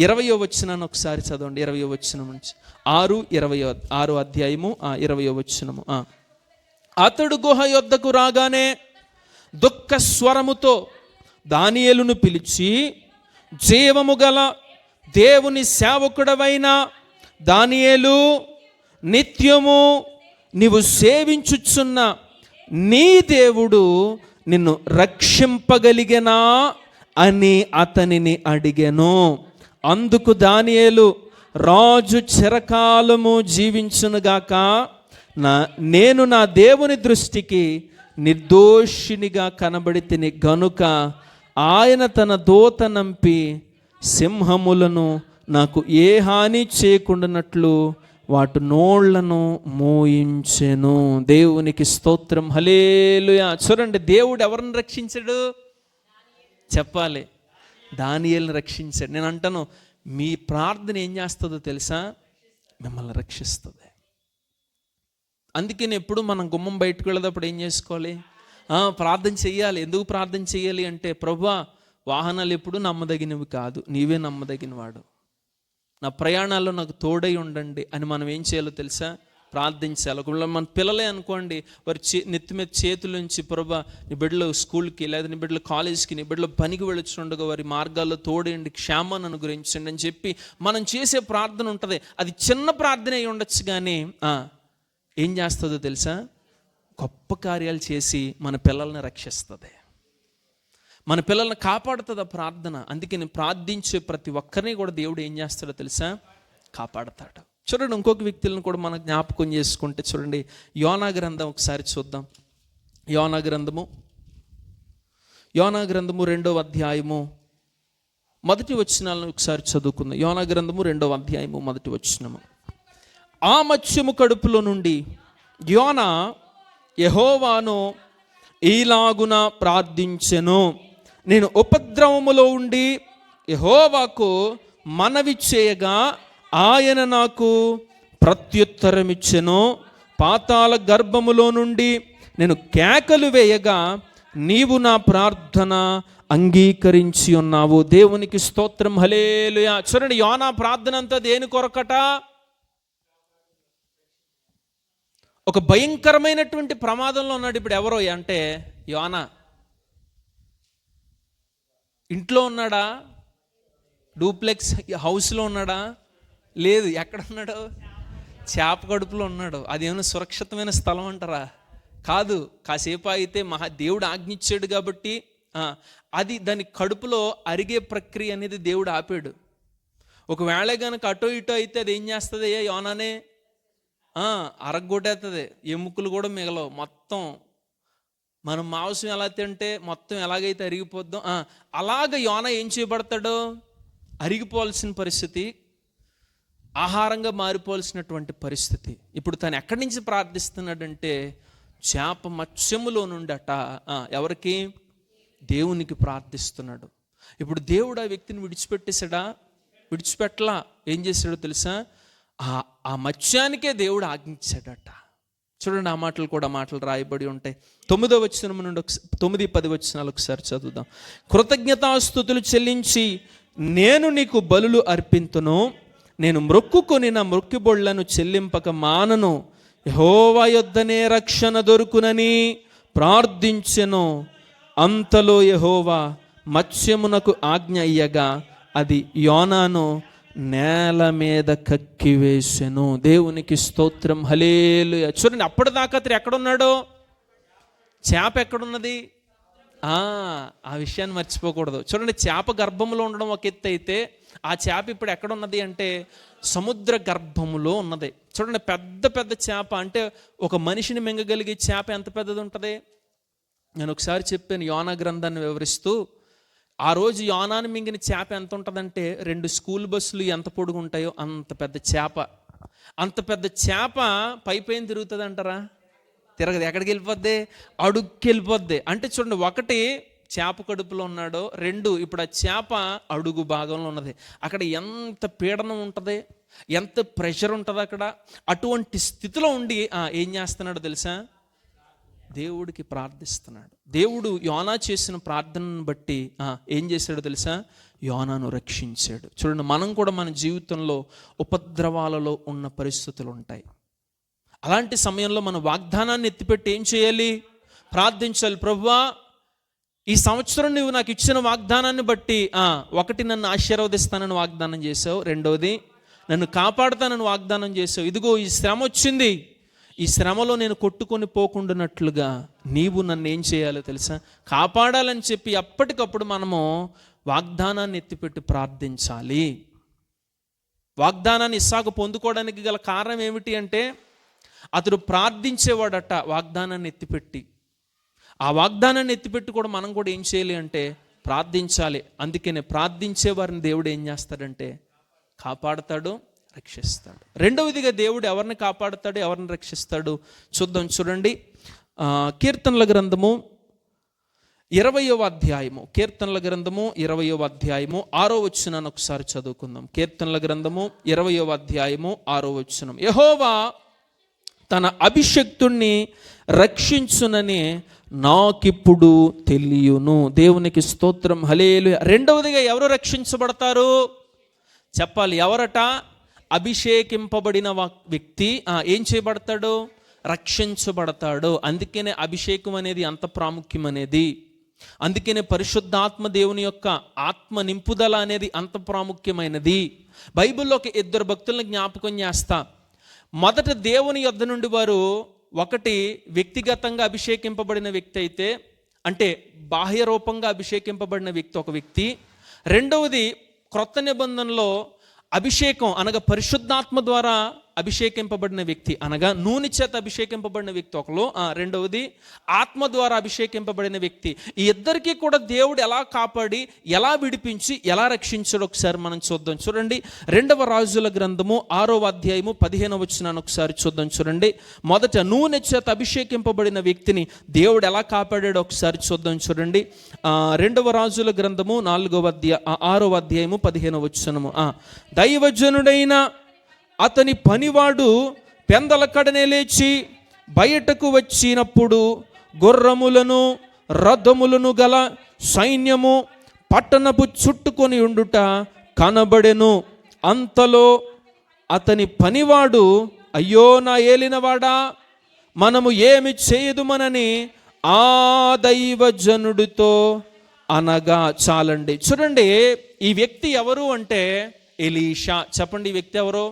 20వ వచనాన్ని ఒకసారి చదవండి. 20వ వచనం నుంచి 6 అధ్యాయము 20వ వచనము. అతడు గుహ యొద్దకు రాగానే దుఃఖ స్వరముతో దానియేలును పిలిచి, జీవము గల దేవుని సేవకుడవైన దానియేలు, నిత్యము నీవు సేవించుచున్న నీ దేవుడు నిన్ను రక్షింపగలిగెనా అని అతనిని అడిగెను. అందుకు దానియేలు, రాజు చిరకాలము జీవించునుగాక. నేను నా దేవుని దృష్టికి నిర్దోషినిగా కనబడితిని గనుక ఆయన తన దూత నంపి సింహములను నాకు ఏ హాని చేయకుండానట్లు వాటి నోళ్లను మోయించెను. దేవునికి స్తోత్రం, హల్లెలూయా. చూడండి, దేవుడు ఎవరిని రక్షించాడు చెప్పాలి? దానియేలుని రక్షించాడు. నేను అంటాను, మీ ప్రార్థన ఏం చేస్తుందో తెలుసా? మిమ్మల్ని రక్షిస్తుంది. అందుకని ఎప్పుడు మనం గుమ్మం బయటకు వెళ్ళేటప్పుడు ఏం చేసుకోవాలి? ప్రార్థన చెయ్యాలి. ఎందుకు ప్రార్థన చెయ్యాలి అంటే, ప్రభువా, వాహనాలు ఎప్పుడు నమ్మదగినవి కాదు, నీవే నమ్మదగినవాడు, నా ప్రయాణాల్లో నాకు తోడై ఉండండి అని మనం ఏం చేయాలో తెలుసా? ప్రార్థించాలి. ఒకవేళ మన పిల్లలే అనుకోండి, వారి నెత్తి మీద చేతులుంచి, ప్రభువా, నీ బిడ్డలు స్కూల్కి లేదా నీ బిడ్డలు కాలేజ్కి, నీ బిడ్డలు పనికి వెళ్ళుచుండగా వారి మార్గాల్లో తోడేయండి, క్షేమాన్ని అనుగ్రహించండి అని చెప్పి మనం చేసే ప్రార్థన ఉంటుంది. అది చిన్న ప్రార్థన అయి ఉండొచ్చు, కానీ ఏం చేస్తుందో తెలుసా? గొప్ప కార్యాలు చేసి మన పిల్లల్ని రక్షిస్తుంది, మన పిల్లల్ని కాపాడుతుంది ఆ ప్రార్థన. అందుకని ప్రార్థించే ప్రతి ఒక్కరిని కూడా దేవుడు ఏం చేస్తాడో తెలుసా? కాపాడతాడు. చూడండి, ఇంకొక వ్యక్తులను కూడా మనం జ్ఞాపకం చేసుకుంటే చూడండి, యోనా గ్రంథం ఒకసారి చూద్దాం. యోనా గ్రంథము 2వ అధ్యాయము 1వ వచనాలను ఒకసారి చదువుకుందాం. యోనా గ్రంథము 2వ అధ్యాయము 1వ వచనము. ఆ మత్స్యము కడుపులో నుండి యోనా యెహోవాను ఈలాగున ప్రార్థించెను, నేను ఉపద్రవములో ఉండి యెహోవాకు మనవి చేయగా ఆయన నాకు ప్రత్యుత్తరమిచ్చెను. పాతాళ గర్భములో నుండి నేను కేకలు వేయగా నీవు నా ప్రార్థన అంగీకరించి ఉన్నావు. దేవునికి స్తోత్రం, హల్లెలూయా. చూడండి, యోనా ప్రార్థన అంతా దేని కొరకట? ఒక భయంకరమైనటువంటి ప్రమాదంలో ఉన్నాడు. ఇప్పుడు ఎవరో అంటే యోనా. ఇంట్లో ఉన్నాడా? డూప్లెక్స్ హౌస్లో ఉన్నాడా? లేదు. ఎక్కడ ఉన్నాడు? చేప కడుపులో ఉన్నాడు. అదేమైనా సురక్షితమైన స్థలం అంటారా? కాదు. కాసేపు అయితే దేవుడు ఆజ్ఞించాడు కాబట్టి అది దాని కడుపులో అరిగే ప్రక్రియ అనేది దేవుడు ఆపాడు. ఒకవేళ కనుక అటో ఇటో అయితే అది ఏం చేస్తుంది? యోనానే అరగొట్టేస్తుంది. ఎముకలు కూడా మిగలవు. మొత్తం మనం మాంసం ఎలా తింటే మొత్తం ఎలాగైతే అరిగిపోద్దాం, అలాగ యోనా ఏం చేయబడతాడో? అరిగిపోవాల్సిన పరిస్థితి, ఆహారంగా మారిపోవాల్సినటువంటి పరిస్థితి. ఇప్పుడు తను ఎక్కడి నుంచి ప్రార్థిస్తున్నాడంటే చేప మత్స్యములో నుండట ఎవరికి? దేవునికి ప్రార్థిస్తున్నాడు. ఇప్పుడు దేవుడు ఆ వ్యక్తిని విడిచిపెట్టేశాడా? విడిచిపెట్టలా. ఏం చేశాడో తెలుసా? ఆ మత్స్యానికే దేవుడు ఆజ్ఞించాడట. చూడండి, ఆ మాటలు కూడా మాటలు రాయబడి ఉంటాయి. 9వ వచనం నుండి 9-10 వచనాలు ఒకసారి చదువుదాం. కృతజ్ఞతాస్తుతులు చెల్లించి నేను నీకు బలులు అర్పింతును, నేను మ్రొక్కుకొని నా మ్రొక్కిబొళ్లను చెల్లింపక మానను, యెహోవా యొద్దనే రక్షణ దొరుకునని ప్రార్థించెను. అంతలో యెహోవా మత్స్యమునకు ఆజ్ఞ అయ్యగా అది యోనాను నేల మీద కక్కివేసెను. దేవునికి స్తోత్రం, హల్లెలూయా. చూడండి, అప్పటిదాకా అతను ఎక్కడున్నాడో? చేప ఎక్కడున్నది? ఆ విషయాన్ని మర్చిపోకూడదు. చూడండి, చేప గర్భంలో ఉండడం ఒక ఎత్తు అయితే, ఆ చేప ఇప్పుడు ఎక్కడున్నది అంటే సముద్ర గర్భములో ఉన్నది. చూడండి, పెద్ద పెద్ద చేప అంటే ఒక మనిషిని మింగగలిగే చేప ఎంత పెద్దది ఉంటుంది? నేను ఒకసారి చెప్పాను యోనా గ్రంథాన్ని వివరిస్తూ, ఆ రోజు యోనాను మింగిన చేప ఎంత ఉంటుందంటే 2 స్కూల్ బస్సులు ఎంత పొడుగు ఉంటాయో అంత పెద్ద చేప. అంత పెద్ద చేప పైపైన తిరుగుతుంది అంటారా? తిరగదు. ఎక్కడికి వెళ్ళిపోద్ది? అడుగుకి వెళ్ళిపోద్ది. అంటే చూడండి, 1 చేప కడుపులో ఉన్నాడో, 2 ఇప్పుడు ఆ చేప అడుగు భాగంలో ఉన్నది. అక్కడ ఎంత పీడనం ఉంటుంది, ఎంత ప్రెషర్ ఉంటుంది అక్కడ. అటువంటి స్థితిలో ఉండి ఏం చేస్తున్నాడో తెలుసా? దేవుడికి ప్రార్థిస్తున్నాడు. దేవుడు యోనా చేసిన ప్రార్థనను బట్టి ఏం చేశాడో తెలుసా? యోనాను రక్షించాడు. చూడండి, మనం కూడా మన జీవితంలో ఉపద్రవాలలో ఉన్న పరిస్థితులు ఉంటాయి. అలాంటి సమయంలో మన వాగ్దానాన్ని ఎత్తిపెట్టి ఏం చేయాలి? ప్రార్థించాలి. ప్రభువా, ఈ సంవత్సరం నువ్వు నాకు ఇచ్చిన వాగ్దానాన్ని బట్టి 1 నన్ను ఆశీర్వదిస్తానని వాగ్దానం చేసావు, 2వది నన్ను కాపాడుతానని వాగ్దానం చేసావు. ఇదిగో ఈ శ్రమ వచ్చింది, ఈ శ్రమలో నేను కొట్టుకొని పోకుండానట్లుగా నీవు నన్ను ఏం చేయాలో తెలుసా? కాపాడాలని చెప్పి అప్పటికప్పుడు మనము వాగ్దానాన్ని ఎత్తిపెట్టి ప్రార్థించాలి. వాగ్దానాన్ని ఇస్సాకు పొందుకోవడానికి గల కారణం ఏమిటి అంటే అతడు ప్రార్థించేవాడట వాగ్దానాన్ని ఎత్తిపెట్టి. ఆ వాగ్దానాన్ని ఎత్తిపెట్టి కూడా మనం కూడా ఏం చేయాలి అంటే ప్రార్థించాలి. అందుకనే ప్రార్థించే వారిని దేవుడు ఏం చేస్తాడంటే కాపాడతాడు, రక్షిస్తాడు. రెండవదిగా దేవుడు ఎవరిని కాపాడుతాడు, ఎవరిని రక్షిస్తాడు చూద్దాం. చూడండి, కీర్తనల గ్రంథము 20వ అధ్యాయము, కీర్తనల గ్రంథము 20వ అధ్యాయము 6వ వచనాన్ని ఒకసారి చదువుకుందాం. కీర్తనల గ్రంథము 20వ అధ్యాయము 6వ వచనం. యెహోవా తన అభిషిక్తుణ్ణి రక్షించునని నాకిప్పుడు తెలియను. దేవునికి స్తోత్రం, హల్లెలూయా. రెండవదిగా ఎవరు రక్షించబడతారు చెప్పాలి. ఎవరట? అభిషేకింపబడిన వ్యక్తి ఏం చేయబడతాడు? రక్షించబడతాడు. అందుకనే అభిషేకం అనేది అంత ప్రాముఖ్యమనేది. అందుకనే పరిశుద్ధాత్మ దేవుని యొక్క ఆత్మ నింపుదల అనేది అంత ప్రాముఖ్యమైనది. బైబిల్లో ఒక 2 భక్తులను జ్ఞాపకం చేస్తా. మొదట దేవుని యొద్ద నుండి వారు ఒకటి వ్యక్తిగతంగా అభిషేకింపబడిన వ్యక్తి అయితే, అంటే బాహ్య రూపంగా అభిషేకింపబడిన వ్యక్తి ఒక వ్యక్తి. రెండవది క్రొత్త నిబంధనలో అభిషేకం అనగా పరిశుద్ధాత్మ ద్వారా అభిషేకింపబడిన వ్యక్తి, అనగా నూనె చేత అభిషేకింపబడిన వ్యక్తి ఒకరు. రెండవది ఆత్మ ద్వారా అభిషేకింపబడిన వ్యక్తి. ఈ ఇద్దరికీ కూడా దేవుడు ఎలా కాపాడి, ఎలా విడిపించి, ఎలా రక్షించాడు ఒకసారి మనం చూద్దాం. చూడండి, 2వ రాజుల గ్రంథము 6వ అధ్యాయము 15వ వచనాన్ని ఒకసారి చూద్దాం. చూడండి, మొదట నూనె చేత అభిషేకింపబడిన వ్యక్తిని దేవుడు ఎలా కాపాడాడో ఒకసారి చూద్దాం. చూడండి, 2వ రాజుల గ్రంథము 6వ అధ్యాయము 15వ వచనము. దైవజనుడైన అతని పనివాడు పెందల కడనే లేచి బయటకు వచ్చినప్పుడు గుర్రములను రథములను గల సైన్యము పట్టణపు చుట్టుకొని ఉండుట కనబడెను. అంతలో అతని పనివాడు, అయ్యో నా ఏలినవాడా, మనము ఏమి చేయదుమనని ఆ దైవజనుడితో అనగా. చాలండి. చూడండి, ఈ వ్యక్తి ఎవరు అంటే ఎలీషా. చెప్పండి, ఈ వ్యక్తి ఎవరు?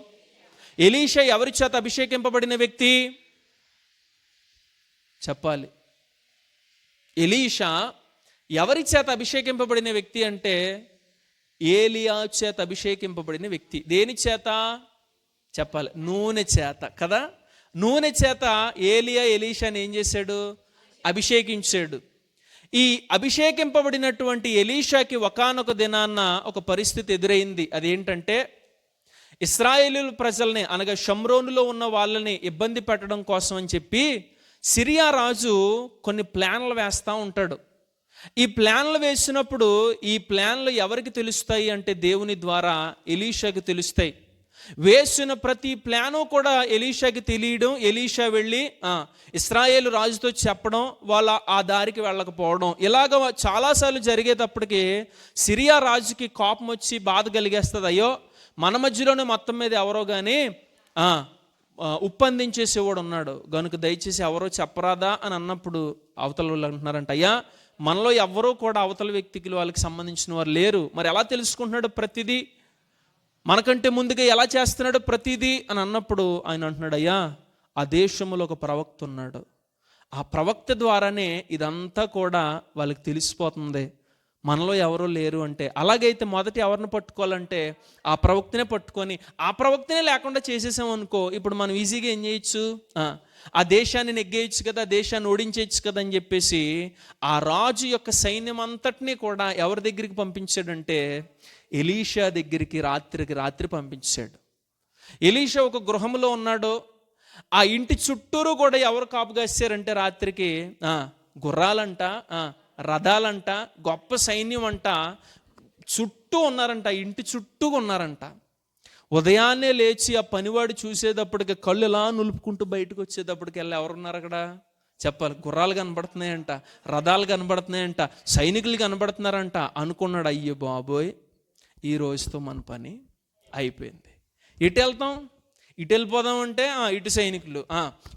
ఎలీషా ఎవరి చేత అభిషేకింపబడిన వ్యక్తి చెప్పాలి. ఎలీషా ఎవరి చేత అభిషేకింపబడిన వ్యక్తి అంటే ఏలియా చేత అభిషేకింపబడిన వ్యక్తి. దేని చేత చెప్పాలి? నూనె చేత కదా. నూనె చేత ఏలియా ఎలీషాని ఏం చేశాడు? అభిషేకించాడు. ఈ అభిషేకింపబడినటువంటి ఎలీషాకి ఒకానొక దినాన్న ఒక పరిస్థితి ఎదురైంది. అదేంటంటే ఇశ్రాయేలు ప్రజల్ని అనగా షమ్రోనులో ఉన్న వాళ్ళని ఇబ్బంది పెట్టడం కోసం అని చెప్పి సిరియా రాజు కొన్ని ప్లాన్లు వేస్తూ ఉంటాడు. ఈ ప్లాన్లు వేసినప్పుడు ఈ ప్లాన్లు ఎవరికి తెలుస్తాయి అంటే దేవుని ద్వారా ఎలీషాకి తెలుస్తాయి. వేసిన ప్రతి ప్లాను కూడా ఎలీషాకి తెలియడం, ఎలీషా వెళ్ళి ఇశ్రాయేలు రాజుతో చెప్పడం, వాళ్ళ ఆ దారికి వెళ్ళకపోవడం, ఇలాగ చాలాసార్లు జరిగేటప్పటికి సిరియా రాజుకి కోపం వచ్చి బాధ కలిగేస్తుంది. అయ్యో, మన మధ్యలోనే మొత్తం మీద ఎవరో కానీ ఉప్పందించేసేవాడు ఉన్నాడు గనుక దయచేసి ఎవరో చెప్పరాదా అని అన్నప్పుడు అవతల వాళ్ళు అంటున్నారంట, అయ్యా మనలో ఎవరో కూడా అవతల వ్యక్తికి వాళ్ళకి సంబంధించిన వారు లేరు, మరి ఎలా తెలుసుకుంటున్నాడు ప్రతిదీ, మనకంటే ముందుగా ఎలా చేస్తున్నాడు ప్రతిదీ అని అన్నప్పుడు ఆయన అంటున్నాడు, అయ్యా ఆ దేశంలో ఒక ప్రవక్త ఉన్నాడు, ఆ ప్రవక్త ద్వారానే ఇదంతా కూడా వాళ్ళకి తెలిసిపోతుంది, మనలో ఎవరో లేరు అంటే. అలాగైతే మొదట ఎవరిని పట్టుకోవాలంటే ఆ ప్రవక్తనే పట్టుకొని, ఆ ప్రవక్తనే లేకుండా చేసేసామనుకో ఇప్పుడు మనం ఈజీగా ఏం చేయొచ్చు, ఆ దేశాన్ని నెగ్గేయచ్చు కదా, ఆ దేశాన్ని ఓడించేయచ్చు కదా అని చెప్పేసి ఆ రాజు యొక్క సైన్యం అంతటినీ కూడా ఎవరి దగ్గరికి పంపించాడంటే ఎలీషా దగ్గరికి రాత్రికి రాత్రి పంపించాడు. ఎలీషా ఒక గృహంలో ఉన్నాడు. ఆ ఇంటి చుట్టూరు కూడా ఎవరు కాపుగాస్తారంటే రాత్రికి గుర్రాలంట, రథాలంట, గొప్ప సైన్యం అంట చుట్టూ ఉన్నారంట, ఇంటి చుట్టూ ఉన్నారంట. ఉదయాన్నే లేచి ఆ పనివాడు చూసేటప్పటికి కళ్ళు ఎలా నులుపుకుంటూ బయటకు వచ్చేటప్పటికి వెళ్ళి ఎవరున్నారు అక్కడ చెప్పాలి, గుర్రాలు కనబడుతున్నాయంట, రథాలు కనబడుతున్నాయంట, సైనికులు కనబడుతున్నారంట. అనుకున్నాడు, అయ్యో బాబోయ్ ఈ రోజుతో మన పని అయిపోయింది. ఇటు వెళ్తాం, ఇటు వెళ్ళిపోదామంటే ఇటు సైనికులు,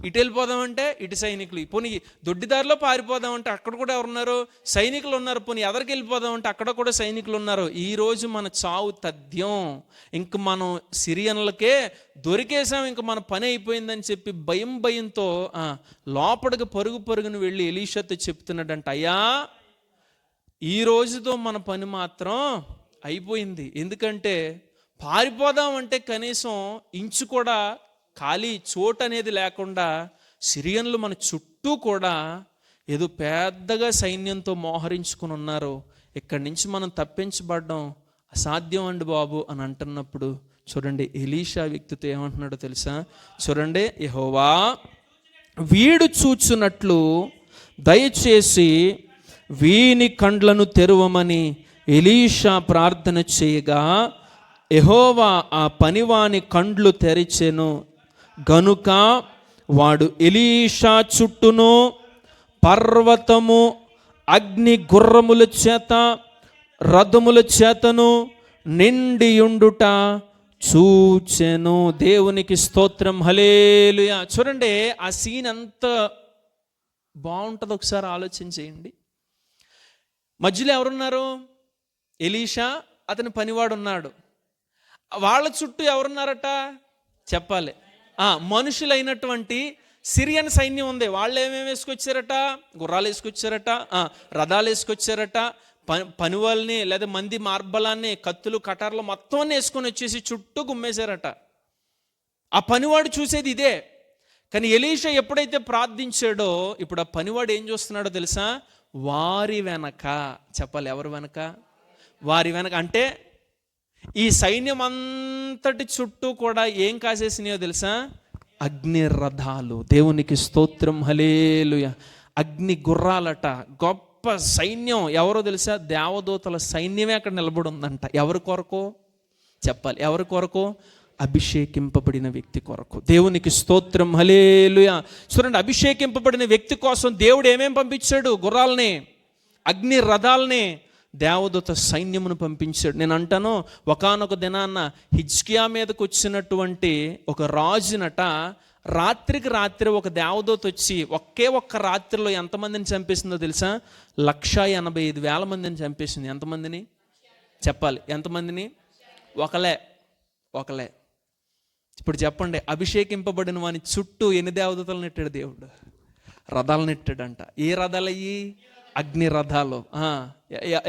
ఇటు వెళ్ళిపోదామంటే ఇటు సైనికులు, పోనీ దొడ్డిదారిలో పారిపోదామంటే అక్కడ కూడా ఎవరున్నారు, సైనికులు ఉన్నారు, పోనీ ఎదరికి వెళ్ళిపోదామంటే అక్కడ కూడా సైనికులు ఉన్నారు. ఈరోజు మన చావు తథ్యం, ఇంక మనం సిరియన్లకే దొరికేసాం, ఇంక మన పని అయిపోయిందని చెప్పి భయంతో లోపలికి పరుగును వెళ్ళి ఎలీషాతో చెప్తున్నాడంట, అయ్యా ఈ రోజుతో మన పని మాత్రం అయిపోయింది. ఎందుకంటే పారిపోదామంటే కనీసం ఇంచు కూడా ఖాళీ చోటు అనేది లేకుండా సిరియన్లు మన చుట్టూ కూడా ఏదో పెద్దగా సైన్యంతో మోహరించుకుని ఉన్నారు. ఇక్కడి నుంచి మనం తప్పించబడడం అసాధ్యం అండి బాబు అని అంటున్నప్పుడు చూడండి ఎలీషా వ్యక్తితో ఏమంటున్నాడో తెలుసా? చూడండి, యెహోవా వీడు చూచున్నట్లు దయచేసి వీని కండ్లను తెరవమని ఎలీషా ప్రార్థన చేయగా యెహోవా ఆ పనివాని కండ్లు తెరిచెను. గనుక వాడు ఎలీషా చుట్టూను పర్వతము అగ్ని గుర్రముల చేత రథముల చేతను నిండియుండుట చూచెను. దేవునికి స్తోత్రం, హల్లెలూయా. చూడండి ఆ సీన్ ఎంత బాగుంటుందో ఒకసారి ఆలోచన చేయండి. మధ్యలో ఎవరున్నారు? ఎలీషా, అతని పనివాడు ఉన్నాడు. వాళ్ళ చుట్టూ ఎవరున్నారట చెప్పాలి? మనుషులైనటువంటి సిరియన్ సైన్యం ఉంది. వాళ్ళు ఏమేమి వేసుకొచ్చారట? గుర్రాలు వేసుకొచ్చారట, రథాలు వేసుకొచ్చారట, పనివాళ్ళని లేదా మంది మార్బలాన్ని, కత్తులు కటార్లు మొత్తం అన్నీ వేసుకొని వచ్చేసి చుట్టూ గుమ్మేశారట. ఆ పనివాడు చూసేది ఇదే. కానీ ఎలీషా ఎప్పుడైతే ప్రార్థించాడో ఇప్పుడు ఆ పనివాడు ఏం చూస్తున్నాడో తెలుసా? వారి వెనక, చెప్పాలి ఎవరు వెనక? వారి వెనక. అంటే ఈ సైన్యం అంతటి చుట్టూ కూడా ఏం కాసేసినాయో తెలుసా? అగ్ని రథాలు. దేవునికి స్తోత్రం, హల్లెలూయా. అగ్ని గుర్రాలట. గొప్ప సైన్యం. ఎవరో తెలుసా? దేవదూతల సైన్యమే అక్కడ నిలబడి ఉందంట. ఎవరి కొరకు చెప్పాలి? ఎవరి కొరకు? అభిషేకింపబడిన వ్యక్తి కొరకు. దేవునికి స్తోత్రం, హల్లెలూయా. చూడండి, అభిషేకింపబడిన వ్యక్తి కోసం దేవుడు ఏమేం పంపించాడు? గుర్రాలని, అగ్ని రథాలని, దేవదూత సైన్యమును పంపించాడు. నేను అంటాను, ఒకానొక దినాన్న హిజ్కియా మీదకి వచ్చినటువంటి ఒక రాజునట రాత్రికి రాత్రి ఒక దేవదూత వచ్చి ఒక్క రాత్రిలో ఎంతమందిని చంపేసిందో తెలుసా? 185,000 మందిని చంపేసింది. ఎంతమందిని చెప్పాలి? ఎంతమందిని? ఒకలే. ఇప్పుడు చెప్పండి, అభిషేకింపబడిన వాని చుట్టూ ఎన్ని దేవదూతలు నెట్టాడు దేవుడు? రథాలు నెట్టాడంట. ఏ రథాలు అయ్యి? అగ్ని రథాలు.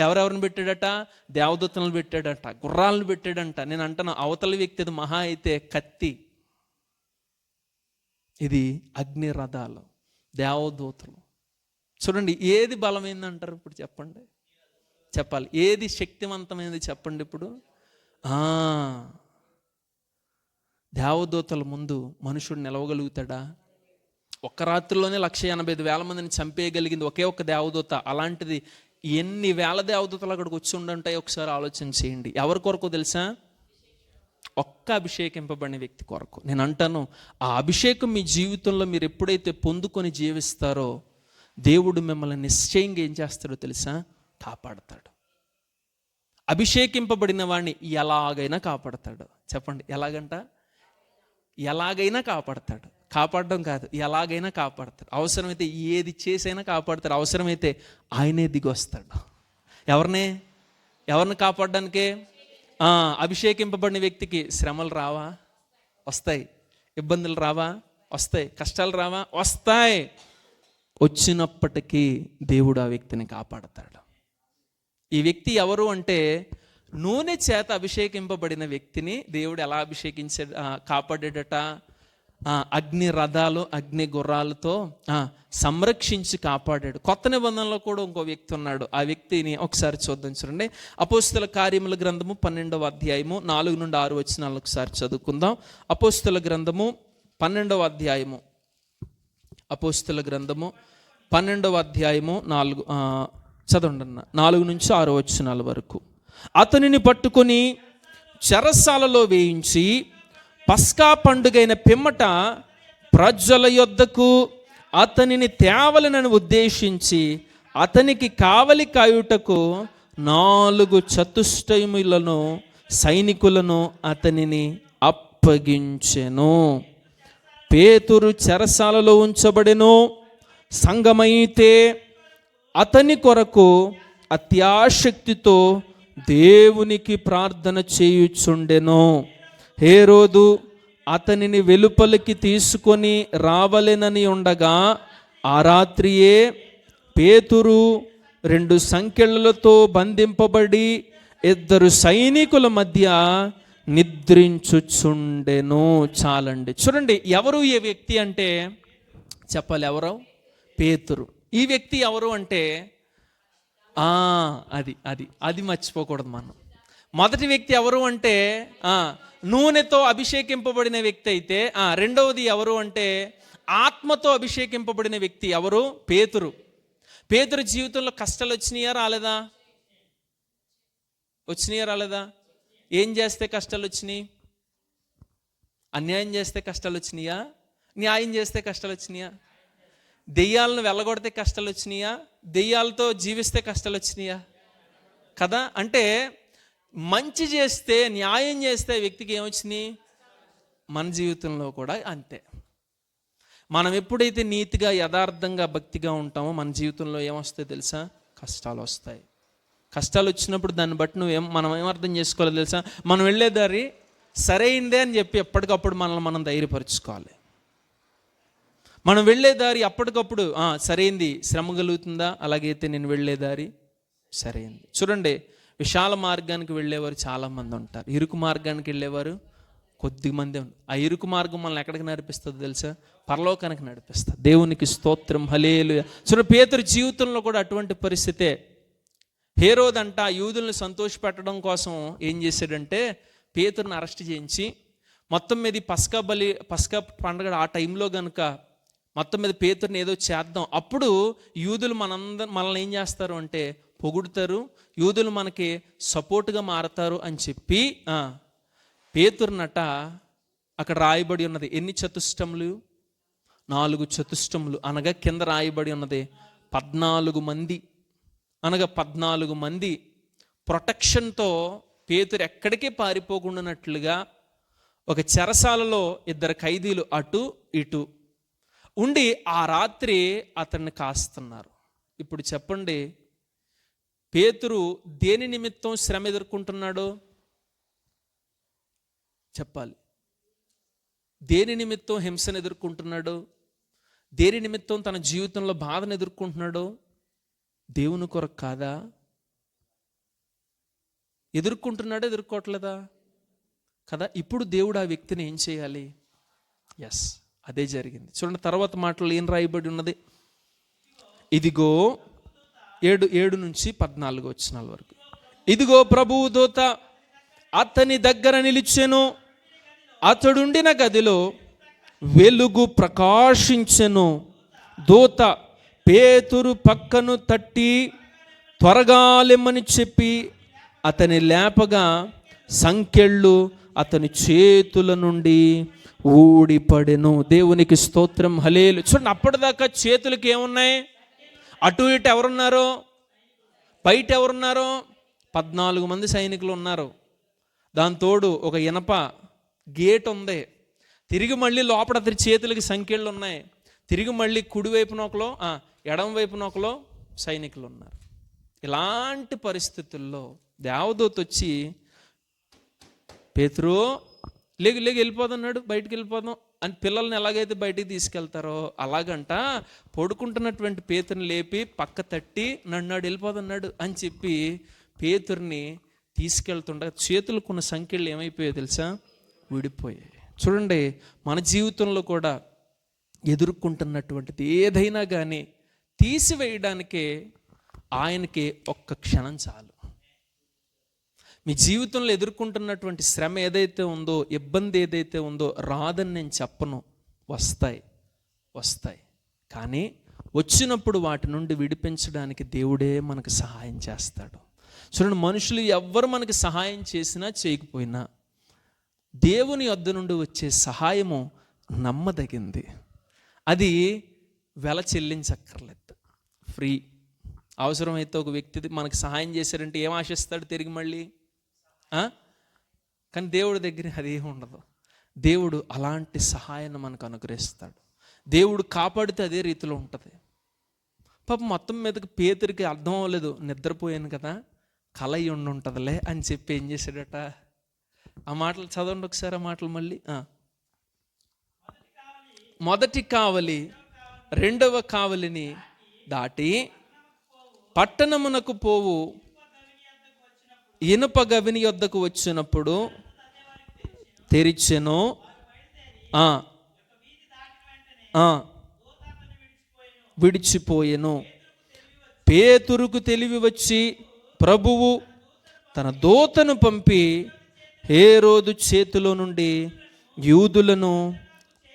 ఎవరెవరిని పెట్టాడట? దేవదూతలను పెట్టాడట, గుర్రాలను పెట్టాడంట. నేను అంటాను, అవతల వ్యక్తి అది మహా అయితే కత్తి, ఇది అగ్ని రథాలు, దేవదూతలు. చూడండి, ఏది బలమైంది అంటారు ఇప్పుడు? చెప్పాలి. ఏది శక్తివంతమైనది చెప్పండి ఇప్పుడు? దేవదూతల ముందు మనుషుడు నిలవగలుగుతాడా? ఒక్క రాత్రిలోనే 185,000 మందిని చంపేయగలిగింది ఒకే ఒక్క దేవదూత. అలాంటిది ఎన్ని వేల దేవదూతలు అక్కడికి వచ్చి ఉండుంటాయి ఒకసారి ఆలోచన చేయండి. ఎవరి కొరకు తెలుసా? ఒక్క అభిషేకింపబడిన వ్యక్తి కొరకు. నేను అంటాను, ఆ అభిషేకం మీ జీవితంలో మీరు ఎప్పుడైతే పొందుకొని జీవిస్తారో దేవుడు మిమ్మల్ని నిశ్చయంగా ఏం చేస్తాడో తెలుసా? కాపాడతాడు. అభిషేకింపబడిన వాడిని ఎలాగైనా కాపాడతాడు. చెప్పండి, ఎలాగంట? ఎలాగైనా కాపాడతాడు. కాపాడడం కాదు, ఎలాగైనా కాపాడతాడు. అవసరమైతే ఏది చేసైనా కాపాడతాడు. అవసరమైతే ఆయనే దిగి వస్తాడు. ఎవరిని కాపాడడానికే? అభిషేకింపబడిన వ్యక్తికి శ్రమలు రావా? వస్తాయి. ఇబ్బందులు రావా? వస్తాయి. కష్టాలు రావా? వస్తాయి. వచ్చినప్పటికీ దేవుడు ఆ వ్యక్తిని కాపాడతాడు. ఈ వ్యక్తి ఎవరు అంటే, నూనె చేత అభిషేకింపబడిన వ్యక్తిని దేవుడు ఎలా అభిషేకించాడు, కాపాడాడట? అగ్ని రథాలు, అగ్ని గుర్రాలతో సంరక్షించి కాపాడాడు. కొత్త నిబంధనలో కూడా ఇంకో వ్యక్తి ఉన్నాడు. ఆ వ్యక్తిని ఒకసారి చూద్దాం. చూడండి, అపోస్తుల కార్యముల గ్రంథము 12వ అధ్యాయము 4 నుండి 6 వచనాలు ఒకసారి చదువుకుందాం. అపోస్తుల గ్రంథము 12వ అధ్యాయము, అపోస్తుల గ్రంథము 12వ అధ్యాయము 4 నుంచి 6 వచనాల వరకు. అతనిని పట్టుకొని చెరసాలలో వేయించి పస్కా పండుగైన పిమ్మట ప్రజల యొద్దకు అతనిని తేవలనని ఉద్దేశించి అతనికి కావలి కాయుటకు 4 చతుష్టయములను సైనికులను అతనిని అప్పగించెను. పేతురు చెరసాలలో ఉంచబడెను. సంఘమైతే అతని కొరకు అత్యాశక్తితో దేవునికి ప్రార్థన చేయుచుండెను. హేరోదు అతనిని వెలుపలికి తీసుకొని రావలెనని ఉండగా ఆ రాత్రియే పేతురు 2 సంకెళ్లతో బంధింపబడి 2 సైనికుల మధ్య నిద్రించుచుండెను. చాలండి. చూడండి, ఎవరు ఈ వ్యక్తి అంటే చెప్పాలి. ఎవరు? పేతురు. ఈ వ్యక్తి ఎవరు అంటే అది అది అది మర్చిపోకూడదు మనం. మొదటి వ్యక్తి ఎవరు అంటే నూనెతో అభిషేకింపబడిన వ్యక్తి అయితే, రెండవది ఎవరు అంటే ఆత్మతో అభిషేకింపబడిన వ్యక్తి. ఎవరు? పేతురు. పేతురు జీవితంలో కష్టాలు వచ్చినాయా రాలేదా? వచ్చినాయా రాలేదా? ఏం చేస్తే కష్టాలు వచ్చినాయి? అన్యాయం చేస్తే కష్టాలు వచ్చినాయా? న్యాయం చేస్తే కష్టాలు వచ్చినాయా? దెయ్యాలను వెళ్ళగొడితే కష్టాలు వచ్చినాయా? దెయ్యాలతో జీవిస్తే కష్టాలు వచ్చినాయా? కదా. అంటే మంచి చేస్తే, న్యాయం చేస్తే వ్యక్తికి ఏమొచ్చినాయి? మన జీవితంలో కూడా అంతే. మనం ఎప్పుడైతే నీతిగా, యథార్థంగా, భక్తిగా ఉంటామో మన జీవితంలో ఏమొస్తాయి తెలుసా? కష్టాలు వస్తాయి. కష్టాలు వచ్చినప్పుడు దాన్ని బట్టి మనం ఏమర్థం చేసుకోవాలి తెలుసా? మనం వెళ్ళే దారి సరైందే అని చెప్పి ఎప్పటికప్పుడు మనల్ని మనం ధైర్యపరచుకోవాలి. మనం వెళ్ళే దారి అప్పటికప్పుడు సరైంది. శ్రమ కలుగుతుందా? అలాగైతే నేను వెళ్ళే దారి సరైంది. చూడండి, విశాల మార్గానికి వెళ్ళేవారు చాలామంది ఉంటారు, ఇరుకు మార్గానికి వెళ్ళేవారు కొద్దిమంది ఉంటారు. ఆ ఇరుకు మార్గం మనల్ని ఎక్కడికి నడిపిస్తుంది తెలుసా? పరలోకానికి నడిపిస్తుంది. దేవునికి స్తోత్రం, హల్లెలూయా. చూడండి, పేతురు జీవితంలో కూడా అటువంటి పరిస్థితే. హేరోదంట యూదుల్ని సంతోషపెట్టడం కోసం ఏం చేశాడంటే పేతురుని అరెస్ట్ చేయించి, మొత్తం మీద పస్కా పండుగ ఆ టైంలో కనుక మొత్తం మీద పేతురుని ఏదో చేద్దాం, అప్పుడు యూదులు మనల్ని ఏం చేస్తారు అంటే పొగుడుతారు, యూదులు మనకి సపోర్ట్గా మారతారు అని చెప్పి పేతురునట అక్కడ రాయబడి ఉన్నది. ఎన్ని చతుష్టములు? 4 చతుష్టములు. అనగా కింద రాయబడి ఉన్నది 14 మంది. అనగా 14 మంది ప్రొటెక్షన్తో పేతురు ఎక్కడికి పారిపోకుండానట్లుగా ఒక చెరసాలలో 2 ఖైదీలు అటు ఇటు ఉండి ఆ రాత్రి అతన్ని కాస్తున్నారు. ఇప్పుడు చెప్పండి, పేతురు దేని నిమిత్తం శ్రమ ఎదుర్కొంటున్నాడు? చెప్పాలి. దేని నిమిత్తం హింసను ఎదుర్కొంటున్నాడు? దేని నిమిత్తం తన జీవితంలో బాధను ఎదుర్కొంటున్నాడు? దేవుని కొరకు కాదా? ఎదుర్కొంటున్నాడా? ఎదుర్కోవట్లేదా? కదా. ఇప్పుడు దేవుడు ఆ వ్యక్తిని ఏం చేయాలి? ఎస్, అదే జరిగింది. చూడండి, తర్వాత మాటలు ఏం రాయబడి ఉన్నది? ఇదిగో 7 నుంచి 14 వచనాల వరకు. ఇదిగో ప్రభువు దూత అతని దగ్గర నిలిచెను, అతడుండిన గదిలో వెలుగు ప్రకాశించెను. దూత పేతురు పక్కను తట్టి త్వరగా లెమ్మని చెప్పి అతని లేపగా సంకెళ్ళు అతని చేతుల నుండి ఊడిపడెను. దేవునికి స్తోత్రం, హల్లెలూయా. చూడండి, అప్పటిదాకా చేతులకి ఏమున్నాయి? అటు ఇటు ఎవరున్నారు? బయట ఎవరున్నారు? 14 మంది సైనికులు ఉన్నారు. దాంతోడు ఒక ఇనప గేట్ ఉంది. తిరిగి మళ్ళీ లోపల అతని చేతులకి సంకెళ్ళు ఉన్నాయి. తిరిగి మళ్ళీ కుడివైపున ఒకలో, ఎడమ వైపున ఒకలో సైనికులు ఉన్నారు. ఇలాంటి పరిస్థితుల్లో దేవదూత వచ్చి, పేతురు లేగి వెళ్ళిపోతున్నాడు, బయటికి వెళ్ళిపోదాం అని పిల్లల్ని ఎలాగైతే బయటికి తీసుకెళ్తారో అలాగంట పడుకుంటున్నటువంటి పేతురుని లేపి పక్క తట్టి నన్నాడు వెళ్ళిపోతున్నాడు అని చెప్పి పేతుర్ని తీసుకెళ్తుండగా చేతులకున్న సంఖ్యలు ఏమైపోయాయో తెలుసా? విడిపోయాయి. చూడండి, మన జీవితంలో కూడా ఎదుర్కొంటున్నటువంటిది ఏదైనా కానీ తీసివేయడానికే ఆయనకి ఒక్క క్షణం చాలు. మీ జీవితంలో ఎదుర్కొంటున్నటువంటి శ్రమ ఏదైతే ఉందో, ఇబ్బంది ఏదైతే ఉందో రాదని నేను చెప్పను, వస్తాయి. కానీ వచ్చినప్పుడు వాటి నుండి విడిపించడానికి దేవుడే మనకు సహాయం చేస్తాడు. చూడండి, మనుషులు ఎవ్వరు మనకి సహాయం చేసినా చేయకపోయినా దేవుని యొద్ద నుండి వచ్చే సహాయము నమ్మదగింది. అది వెల చెల్లించక్కర్లేదు, ఫ్రీ. అవసరమైతే ఒక వ్యక్తి మనకు సహాయం చేశారంటే ఏం ఆశిస్తాడు తిరిగి మళ్ళీ? కానీ దేవుడి దగ్గర అదేం ఉండదు. దేవుడు అలాంటి సహాయాన్ని మనకు అనుగ్రహిస్తాడు. దేవుడు కాపాడితే అదే రీతిలో ఉంటుంది. పాపం మొత్తం మీదకి పేతురికి అర్థం అవ్వలేదు, నిద్రపోయాను కదా, కల ఉండి ఉంటుందిలే అని చెప్పి ఏం చేశాడట? ఆ మాటలు చదవండి ఒకసారి. ఆ మాటలు మళ్ళీ. మొదటి కావలి రెండవ కావలిని దాటి పట్టణమునకు పోవు ఇనుప గవిని యొద్దకు వచ్చినప్పుడు తెరిచెను. విడిచిపోయెను. పేతురుకు తెలివి వచ్చి ప్రభువు తన దూతను పంపి హేరోదు చేతిలో నుండి యూదులను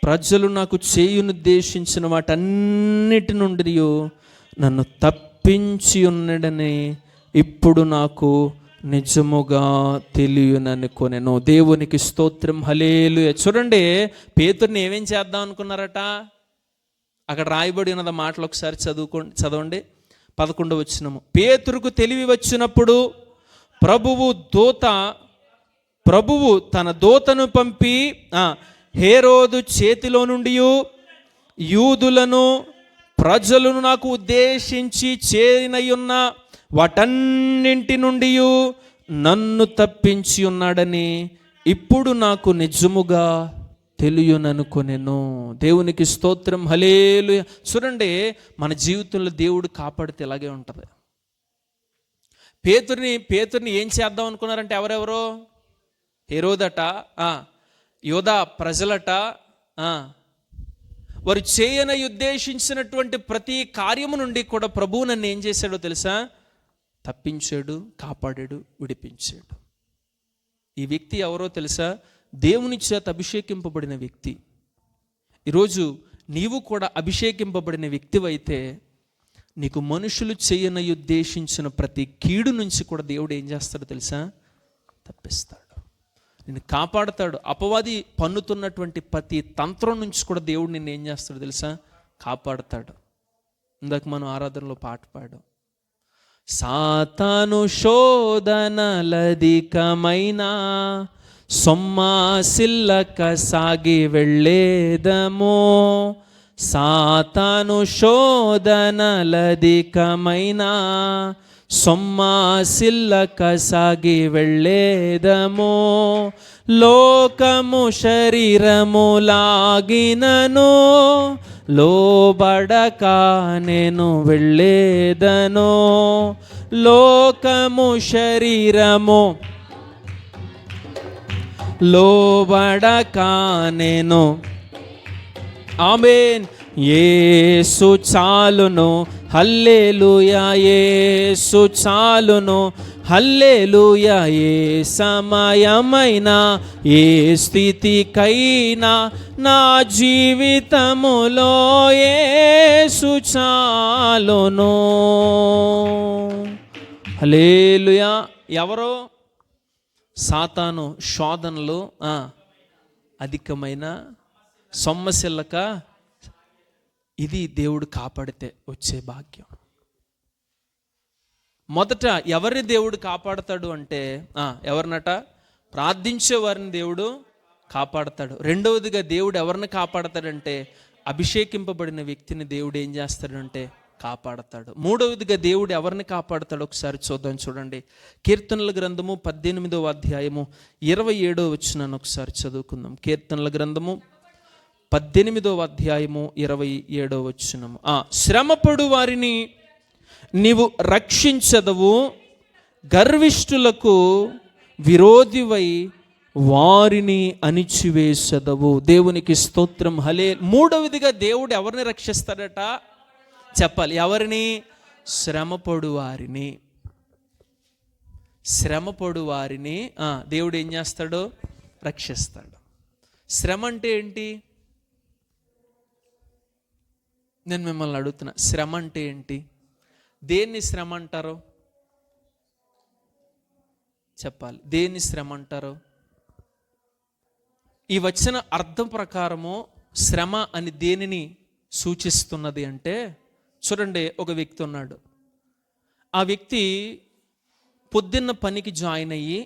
ప్రజలు నాకు చేయునుద్దేశించిన వాటన్నిటి నుండి నన్ను తప్పించి ఉన్నాడని ఇప్పుడు నాకు నిజముగా తెలియననుకొనెను. దేవునికి స్తోత్రం, హల్లెలూయా. చూడండి, పేతురుని ఏమేం చేద్దాం అనుకున్నారట? అక్కడ రాయబడి ఉన్నది మాటలు ఒకసారి చదవండి. 11వ వచనము. పేతురుకు తెలివి వచ్చినప్పుడు ప్రభువు తన దూతను పంపి హేరోదు చేతిలో నుండి యూదులను ప్రజలను నాకు ఉద్దేశించి చేరినయున్న వాటన్నింటి నుండి నన్ను తప్పించి ఉన్నాడని ఇప్పుడు నాకు నిజముగా తెలియననుకొనెను. దేవునికి స్తోత్రం, హల్లెలూయా. చూడండి, మన జీవితంలో దేవుడు కాపాడితే ఇలాగే ఉంటుంది. పేతుర్ని ఏం చేద్దాం అనుకున్నారంటే ఎవరెవరో? హేరోదట, యోధా ప్రజలట. వారు చేయని ఉద్దేశించినటువంటి ప్రతి కార్యము నుండి కూడా ప్రభువు నన్ను ఏం చేశాడో తెలుసా? తప్పించాడు, కాపాడాడు, విడిపించాడు. ఈ వ్యక్తి ఎవరో తెలుసా? దేవుని చేత అభిషేకింపబడిన వ్యక్తి. ఈరోజు నీవు కూడా అభిషేకింపబడిన వ్యక్తివైతే నీకు మనుషులు చేయని ఉద్దేశించిన ప్రతి కీడు నుంచి కూడా దేవుడు ఏం చేస్తాడో తెలుసా? తప్పిస్తాడు, నిన్ను కాపాడతాడు. అపవాది పన్నుతున్నటువంటి ప్రతి తంత్రం నుంచి కూడా దేవుడు నిన్ను ఏం చేస్తాడో తెలుసా? కాపాడతాడు. ఇందాక మనం ఆరాధనలో పాట పాడాం. సాతాను శోధనలధికమైన సొమ్మాసిల్లక సాగి వెళ్ళేదము. సాతాను శోధనలధికమైన సొమ్మాసిల్లక సాగి వెళ్ళేదము. లోకము శరీరము లాగినను లోబడక నేను వెళ్ళేదను. లోకము శరీరము లోబడక నేను. ఆమేన్. యేసు చాలును, హల్లెలూయా. యేసు చాలును, హల్లెలూయా. ఏ సమయమైనా ఏ స్థితికైనా నా జీవితములో యేసు చాలును, హల్లెలూయా. ఎవరో? సాతాను శోధనలు అధికమైన సొమ్మసిల్లక. ఇది దేవుడు కాపాడితే వచ్చే భాగ్యం. మొదట ఎవరిని దేవుడు కాపాడతాడు అంటే ఎవరినట? ప్రార్థించే వారిని దేవుడు కాపాడతాడు. రెండవదిగా దేవుడు ఎవరిని కాపాడతాడంటే అభిషేకింపబడిన వ్యక్తిని దేవుడు ఏం చేస్తాడంటే కాపాడతాడు. మూడవదిగా దేవుడు ఎవరిని కాపాడతాడు ఒకసారి చూద్దాం. చూడండి, కీర్తనల గ్రంథము 18వ అధ్యాయము 27వ వచనాన్ని ఒకసారి చదువుకుందాం. కీర్తనల గ్రంథము 18వ అధ్యాయము 27వ వచనము. శ్రమపడు వారిని నీవు రక్షించదవు, గర్విష్ఠులకు విరోధివై వారిని అణిచివేసదవు. దేవునికి స్తోత్రం, హల్లెలూయా. మూడవదిగా దేవుడు ఎవరిని రక్షిస్తాడట? చెప్పాలి. ఎవరిని? శ్రమపడు వారిని. శ్రమపడు వారిని దేవుడు ఏం చేస్తాడు? రక్షిస్తాడు. శ్రమ అంటే ఏంటి? నేను మిమ్మల్ని అడుగుతున్నా, శ్రమ అంటే ఏంటి? దేన్ని శ్రమ అంటారు? చెప్పాలి. దేన్ని శ్రమ అంటారు? ఈ వచ్చిన అర్థం ప్రకారము శ్రమ అని దేనిని సూచిస్తున్నది అంటే, చూడండి, ఒక వ్యక్తి ఉన్నాడు. ఆ వ్యక్తి పొద్దున్న పనికి జాయిన్ అయ్యి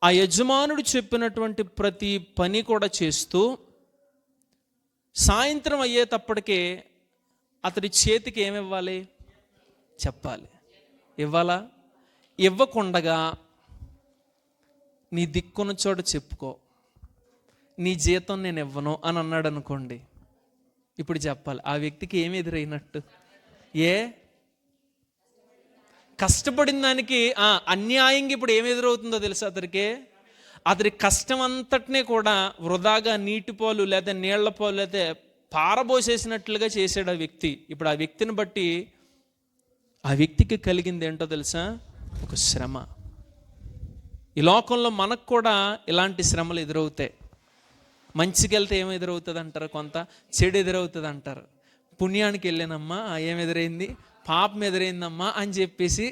ఆ యజమానుడు చెప్పినటువంటి ప్రతి పని కూడా చేస్తూ సాయంత్రం అయ్యేటప్పటికే అతడి చేతికి ఏమివ్వాలి? చెప్పాలి. ఇవ్వాలా? ఇవ్వకుండగా నీ దిక్కున్న చోట చెప్పుకో, నీ జీతం నేను ఇవ్వను అని అన్నాడు అనుకోండి. ఇప్పుడు చెప్పాలి, ఆ వ్యక్తికి ఏమి ఎదురైనట్టు? కష్టపడిన దానికి అన్యాయంగా ఇప్పుడు ఏమి ఎదురవుతుందో తెలుసా? అతనికి అతడి కష్టం అంతటినీ కూడా వృధాగా నీటి పోలు లేదా నీళ్ల పోలు లేదా పారబోసేసినట్లుగా చేశాడు ఆ వ్యక్తి. ఇప్పుడు ఆ వ్యక్తిని బట్టి ఆ వ్యక్తికి కలిగింది ఏంటో తెలుసా? ఒక శ్రమ. ఈ లోకంలో మనకు కూడా ఇలాంటి శ్రమలు ఎదురవుతాయి. మంచికి వెళ్తే ఏం ఎదురవుతుంది అంటారు, కొంత చెడు ఎదురవుతుంది అంటారు. పుణ్యానికి వెళ్ళానమ్మా ఏం ఎదురైంది, పాపం ఎదురైందమ్మా అని చెప్పేసి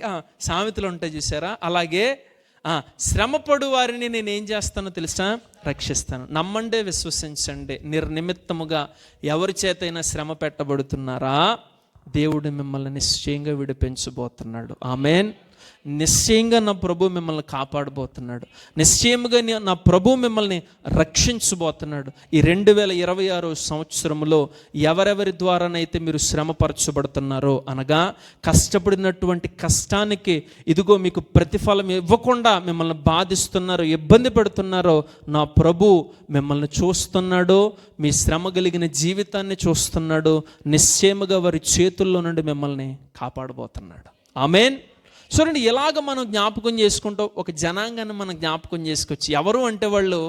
సామెతలు ఉంటాయి చూసారా? అలాగే శ్రమపడు వారిని నేను ఏం చేస్తానో తెలుసా? రక్షిస్తాను. నమ్మండే విశ్వసించండి, నిర్నిమిత్తముగా ఎవరి చేతైనా శ్రమ పెట్టబడుతున్నారా, దేవుడు మిమ్మల్ని నిశ్చయంగా విడిపించబోతున్నాడు. ఆమేన్. నిశ్చయంగా నా ప్రభు మిమ్మల్ని కాపాడబోతున్నాడు. నిశ్చయంగా నా ప్రభు మిమ్మల్ని రక్షించబోతున్నాడు. ఈ 2026 సంవత్సరంలో ఎవరెవరి ద్వారానైతే మీరు శ్రమపరచబడుతున్నారో, అనగా కష్టపడినటువంటి కష్టానికి ఇదిగో మీకు ప్రతిఫలం ఇవ్వకుండా మిమ్మల్ని బాధిస్తున్నారో, ఇబ్బంది పెడుతున్నారో, నా ప్రభు మిమ్మల్ని చూస్తున్నాడు. మీ శ్రమ కలిగిన జీవితాన్ని చూస్తున్నాడు. నిశ్చయముగా వారి చేతుల్లో నుండి మిమ్మల్ని కాపాడబోతున్నాడు. ఆమేన్. చూడండి, ఇలాగ మనం జ్ఞాపకం చేసుకుంటూ ఒక జనాంగాన్ని మనం జ్ఞాపకం చేసుకోవచ్చు. ఎవరు అంటే వాళ్ళు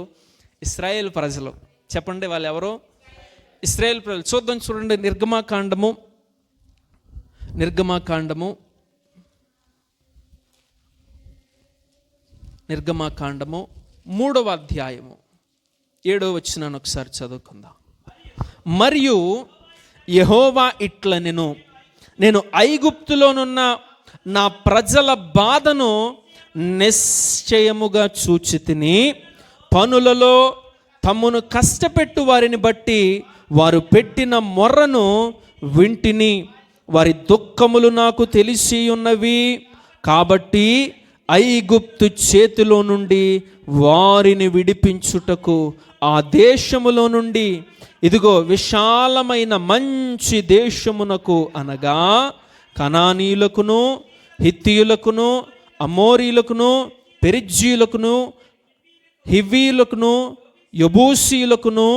ఇశ్రాయేల్ ప్రజలు. చెప్పండి, వాళ్ళు ఎవరు? ఇశ్రాయేల్ ప్రజలు. చూడండి, నిర్గమాకాండము 3వ అధ్యాయము 7వ వచనాన్ని ఒకసారి చదువుకుందాం. మరియు యెహోవా ఇట్ల నేను ఐగుప్తులోనున్న నా ప్రజల బాధను నిశ్చయముగా చూచితిని. పనులలో తమను కష్టపెట్టు వారిని బట్టి వారు పెట్టిన మొర్రను వింటిని. వారి దుఃఖములు నాకు తెలిసి ఉన్నవి. కాబట్టి ఐగుప్తు చేతిలో నుండి వారిని విడిపించుటకు ఆ దేశములో నుండి ఇదిగో విశాలమైన మంచి దేశమునకు, అనగా కనానీయులకును, హిత్తీయులకును, అమోరీయులకును, పెరిజ్జీయులకును, హివ్వీయులకును, యెబూసీయులకును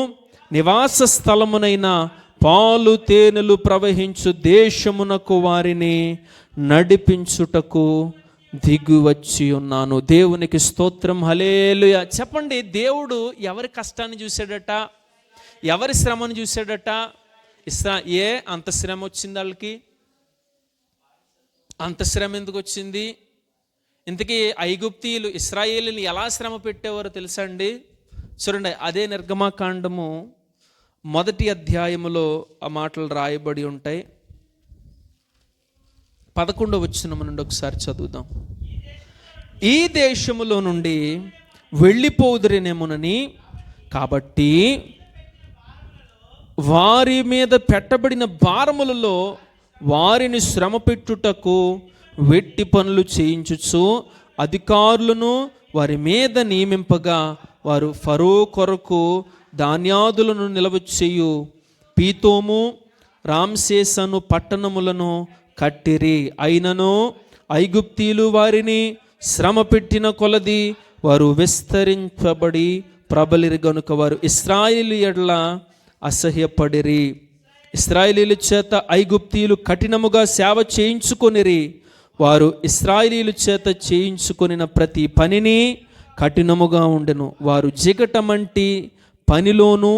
నివాస స్థలమునైన పాలు తేనెలు ప్రవహించు దేశమునకు వారిని నడిపించుటకు దిగువచ్చి ఉన్నాను. దేవునికి స్తోత్రం. హల్లెలూయా. చెప్పండి, దేవుడు ఎవరి కష్టాన్ని చూశాడట? ఎవరి శ్రమను చూశాడట? అంత శ్రమ వచ్చింది వాళ్ళకి? అంత శ్రమ ఎందుకు వచ్చింది? ఇంతకీ ఐగుప్తీయులు ఇశ్రాయేలుని ఎలా శ్రమ పెట్టేవారో తెలుసా అండి? చూడండి, అదే నిర్గమాకాండము 1వ అధ్యాయములో ఆ మాటలు రాయబడి ఉంటాయి. 11వ వచనం నుండి ఒకసారి చదువుదాం. ఈ దేశములో నుండి వెళ్ళిపోదురేనేమోనని, కాబట్టి వారి మీద పెట్టబడిన భారములలో వారిని శ్రమ పెట్టుటకు వెట్టి పనులు చేయించుచు అధికారులను వారి మీద నియమింపగా, వారు ఫరో కొరకు ధాన్యాదులను నిలవచేయు పీతోము, రామ్సేసను పట్టణములను కట్టిరి. అయినను ఐగుప్తీయులు వారిని శ్రమ పెట్టిన కొలది వారు విస్తరింపబడి ప్రబలిరి గనుక వారు ఇశ్రాయేలు ఎడల అసహ్యపడిరి. ఇశ్రాయేలీల చేత ఐగుప్తీయులు కఠినముగా సేవ చేయించుకొనిరి. వారు ఇశ్రాయేలీల చేత చేయించుకొనిన ప్రతి పనిని కఠినముగా ఉండెను. వారు జిగటమంటి పనిలోను,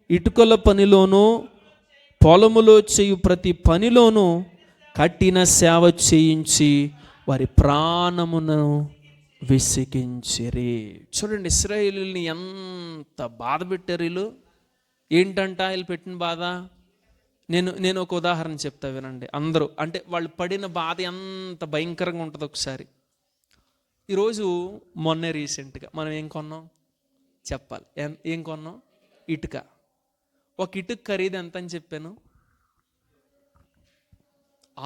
ఇటుకల పనిలోను, పొలములో చేయు ప్రతి పనిలోను కఠిన సేవ చేయించి వారి ప్రాణమును విసిగించిరి. చూడండి, ఇశ్రాయేలీయుల్ని ఎంత బాధ పెట్టారు వీళ్ళు. ఏంటంట వీళ్ళు పెట్టిన బాధ? నేను ఒక ఉదాహరణ చెప్తా వినండి. అందరూ అంటే వాళ్ళు పడిన బాధ ఎంత భయంకరంగా ఉంటుందో ఒకసారి. ఈరోజు మొన్నే రీసెంట్గా మనం ఏం కొన్నాం చెప్పాలి? ఏం కొన్నాం? ఇటుక. ఒక ఇటుక ఖరీదు ఎంత అని చెప్పాను?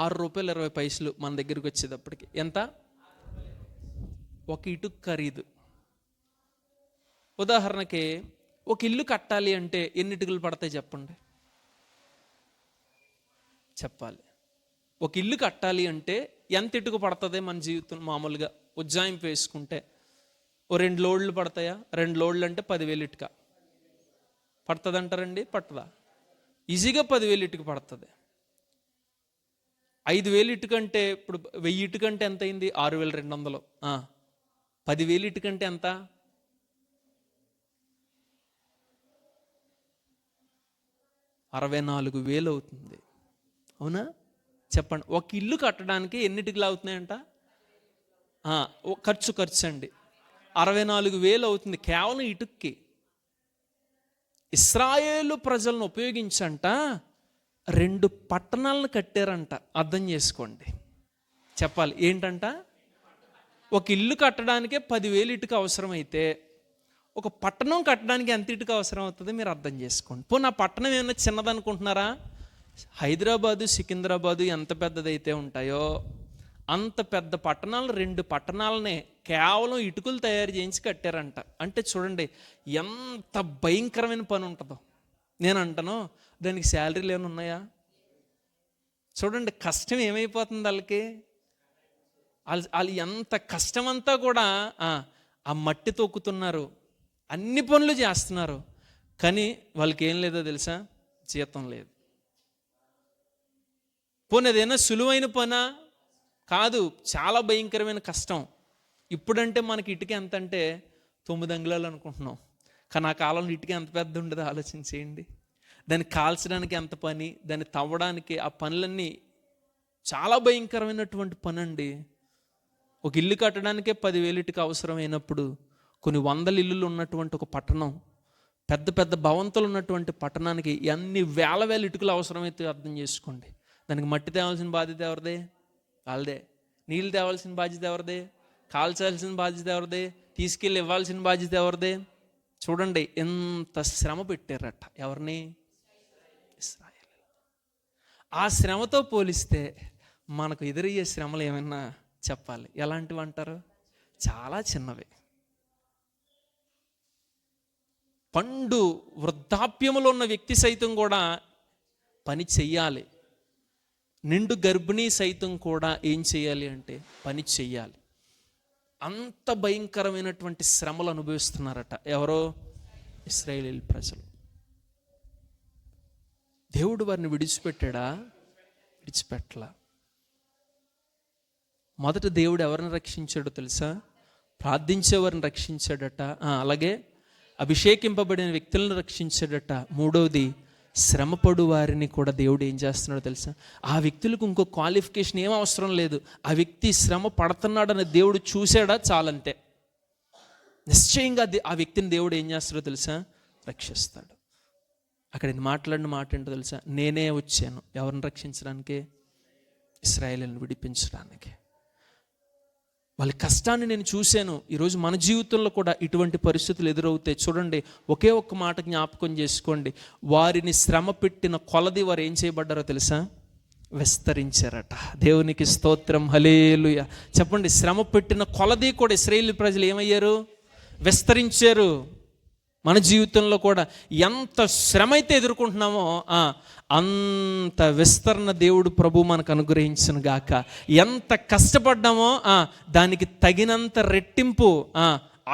₹6.20 మన దగ్గరికి వచ్చేటప్పటికి. ఎంత? ఒక ఇటుక ఖరీదు. ఉదాహరణకి ఒక ఇల్లు కట్టాలి అంటే ఎన్ని ఇటుకలు పడతాయి చెప్పండి? చెప్పాలి. ఒక ఇల్లు కట్టాలి అంటే ఎంత ఇటుక పడుతుంది? మన జీవితం మామూలుగా ఉజ్జాయింపు వేసుకుంటే ఓ 2 లోడ్లు పడతాయా? 2 లోడ్లు అంటే 10,000 ఇటుక పడుతుంది అంటారండి? పట్టదా? ఈజీగా 10,000 ఇటుక పడుతుంది. 5,000 ఇటుక అంటే ఇప్పుడు 1000 ఇటుక అంటే ఎంత అయింది? 6,200. 10,000 ఇటుక అంటే ఎంత? 64,000 అవుతుంది. అవునా? చెప్పండి. ఒక ఇల్లు కట్టడానికి ఎన్నిటికి అవుతున్నాయంట? ఖర్చు అండి 64,000 అవుతుంది కేవలం ఇటుక్కి. ఇశ్రాయేలు ప్రజలను ఉపయోగించంట 2 పట్టణాలను కట్టారంట. అర్థం చేసుకోండి. చెప్పాలి ఏంటంట? ఒక ఇల్లు కట్టడానికే 10,000 ఇటుక అవసరమైతే ఒక పట్టణం కట్టడానికి ఎంత ఇటుక అవసరం అవుతుంది మీరు అర్థం చేసుకోండి. పోనీ ఆ పట్టణం ఏమైనా చిన్నదనుకుంటున్నారా? హైదరాబాదు, సికింద్రాబాదు ఎంత పెద్దదైతే ఉంటాయో అంత పెద్ద పట్టణాలు 2 పట్టణాలనే కేవలం ఇటుకలు తయారు చేయించి కట్టారంట. అంటే చూడండి ఎంత భయంకరమైన పని ఉంటుందో. నేను అంటాను దానికి శాలరీలు ఏమైనా ఉన్నాయా? చూడండి కష్టం ఏమైపోతుంది వాళ్ళకి. వాళ్ళు ఎంత కష్టమంతా కూడా ఆ మట్టి తొక్కుతున్నారు, అన్ని పనులు చేస్తున్నారు, కానీ వాళ్ళకి ఏం లేదో తెలుసా? జీతం లేదు. పోనీ అదేనా సులువైన పనా? కాదు, చాలా భయంకరమైన కష్టం. ఇప్పుడంటే మనకి ఇటుక ఎంత అంటే 9 అంగుళాలు అనుకుంటున్నాం, కానీ ఆ కాలంలో ఇటుక ఎంత పెద్ద ఉండదో ఆలోచించేయండి. దాన్ని కాల్చడానికి ఎంత పని, దాన్ని తవ్వడానికి ఆ పనులన్నీ చాలా భయంకరమైనటువంటి పని అండి. ఒక ఇల్లు కట్టడానికే 10,000 ఇటుక అవసరమైనప్పుడు కొన్ని 100 ఇల్లులు ఉన్నటువంటి ఒక పట్టణం, పెద్ద పెద్ద భవంతులు ఉన్నటువంటి పట్టణానికి ఎన్ని వేల ఇటుకలు అవసరమైతే అర్థం చేసుకోండి. దానికి మట్టి తేవాల్సిన బాధ్యత ఎవరిదే? వాళ్ళదే. నీళ్ళు తేవాల్సిన బాధ్యత ఎవరిదే? కాల్చాల్సిన బాధ్యత ఎవరిదే? తీసుకెళ్ళి ఇవ్వాల్సిన బాధ్యత ఎవరిదే? చూడండి ఎంత శ్రమ పెట్టారట. ఎవరిని? ఇశ్రాయేలు. ఆ శ్రమతో పోలిస్తే మనకు ఎదురయ్యే శ్రమలు ఏమైనా చెప్పాలి ఎలాంటివి అంటారు? చాలా చిన్నవి. పండు వృద్ధాప్యములో ఉన్న వ్యక్తి సైతం కూడా పని చెయ్యాలి. నిండు గర్భిణీ సైతం కూడా ఏం చేయాలి అంటే పని చెయ్యాలి. అంత భయంకరమైనటువంటి శ్రమలు అనుభవిస్తున్నారట. ఎవరో? ఇశ్రాయేలు ప్రజలు. దేవుడు వారిని విడిచిపెట్టాడా? విడిచిపెట్టలా. మొదట దేవుడు ఎవరిని రక్షించాడో తెలుసా? ప్రార్థించేవారిని రక్షించాడట. అలాగే అభిషేకింపబడిన వ్యక్తులను రక్షించాడట. మూడవది శ్రమపడు వారిని కూడా దేవుడు ఏం చేస్తున్నాడో తెలుసా? ఆ వ్యక్తులకు ఇంకో క్వాలిఫికేషన్ ఏం అవసరం లేదు. ఆ వ్యక్తి శ్రమ పడుతున్నాడని దేవుడు చూశాడా చాలంతే. నిశ్చయంగా ఆ వ్యక్తిని దేవుడు ఏం చేస్తాడో తెలుసా? రక్షిస్తాడు. అక్కడ మాట్లాడిన మాట ఏంటో తెలుసా? నేనే వచ్చాను ఎవరిని రక్షించడానికి? ఇశ్రాయేలును విడిపించడానికి. వాళ్ళ కష్టాన్ని నేను చూశాను. ఈరోజు మన జీవితంలో కూడా ఇటువంటి పరిస్థితులు ఎదురవుతాయి. చూడండి, ఒకే ఒక్క మాట జ్ఞాపకం చేసుకోండి. వారిని శ్రమ పెట్టిన కొలది వారు ఏం చేయబడ్డారో తెలుసా? విస్తరించారట. దేవునికి స్తోత్రం, హల్లెలూయా. చెప్పండి, శ్రమ పెట్టిన కొలది కూడా ఇశ్రాయేలు ప్రజలు ఏమయ్యారు? విస్తరించారు. మన జీవితంలో కూడా ఎంత శ్రమ అయితే ఎదుర్కొంటున్నామో అంత విస్తరణ దేవుడు ప్రభు మనకు అనుగ్రహించును గాక. ఎంత కష్టపడ్డామో దానికి తగినంత రెట్టింపు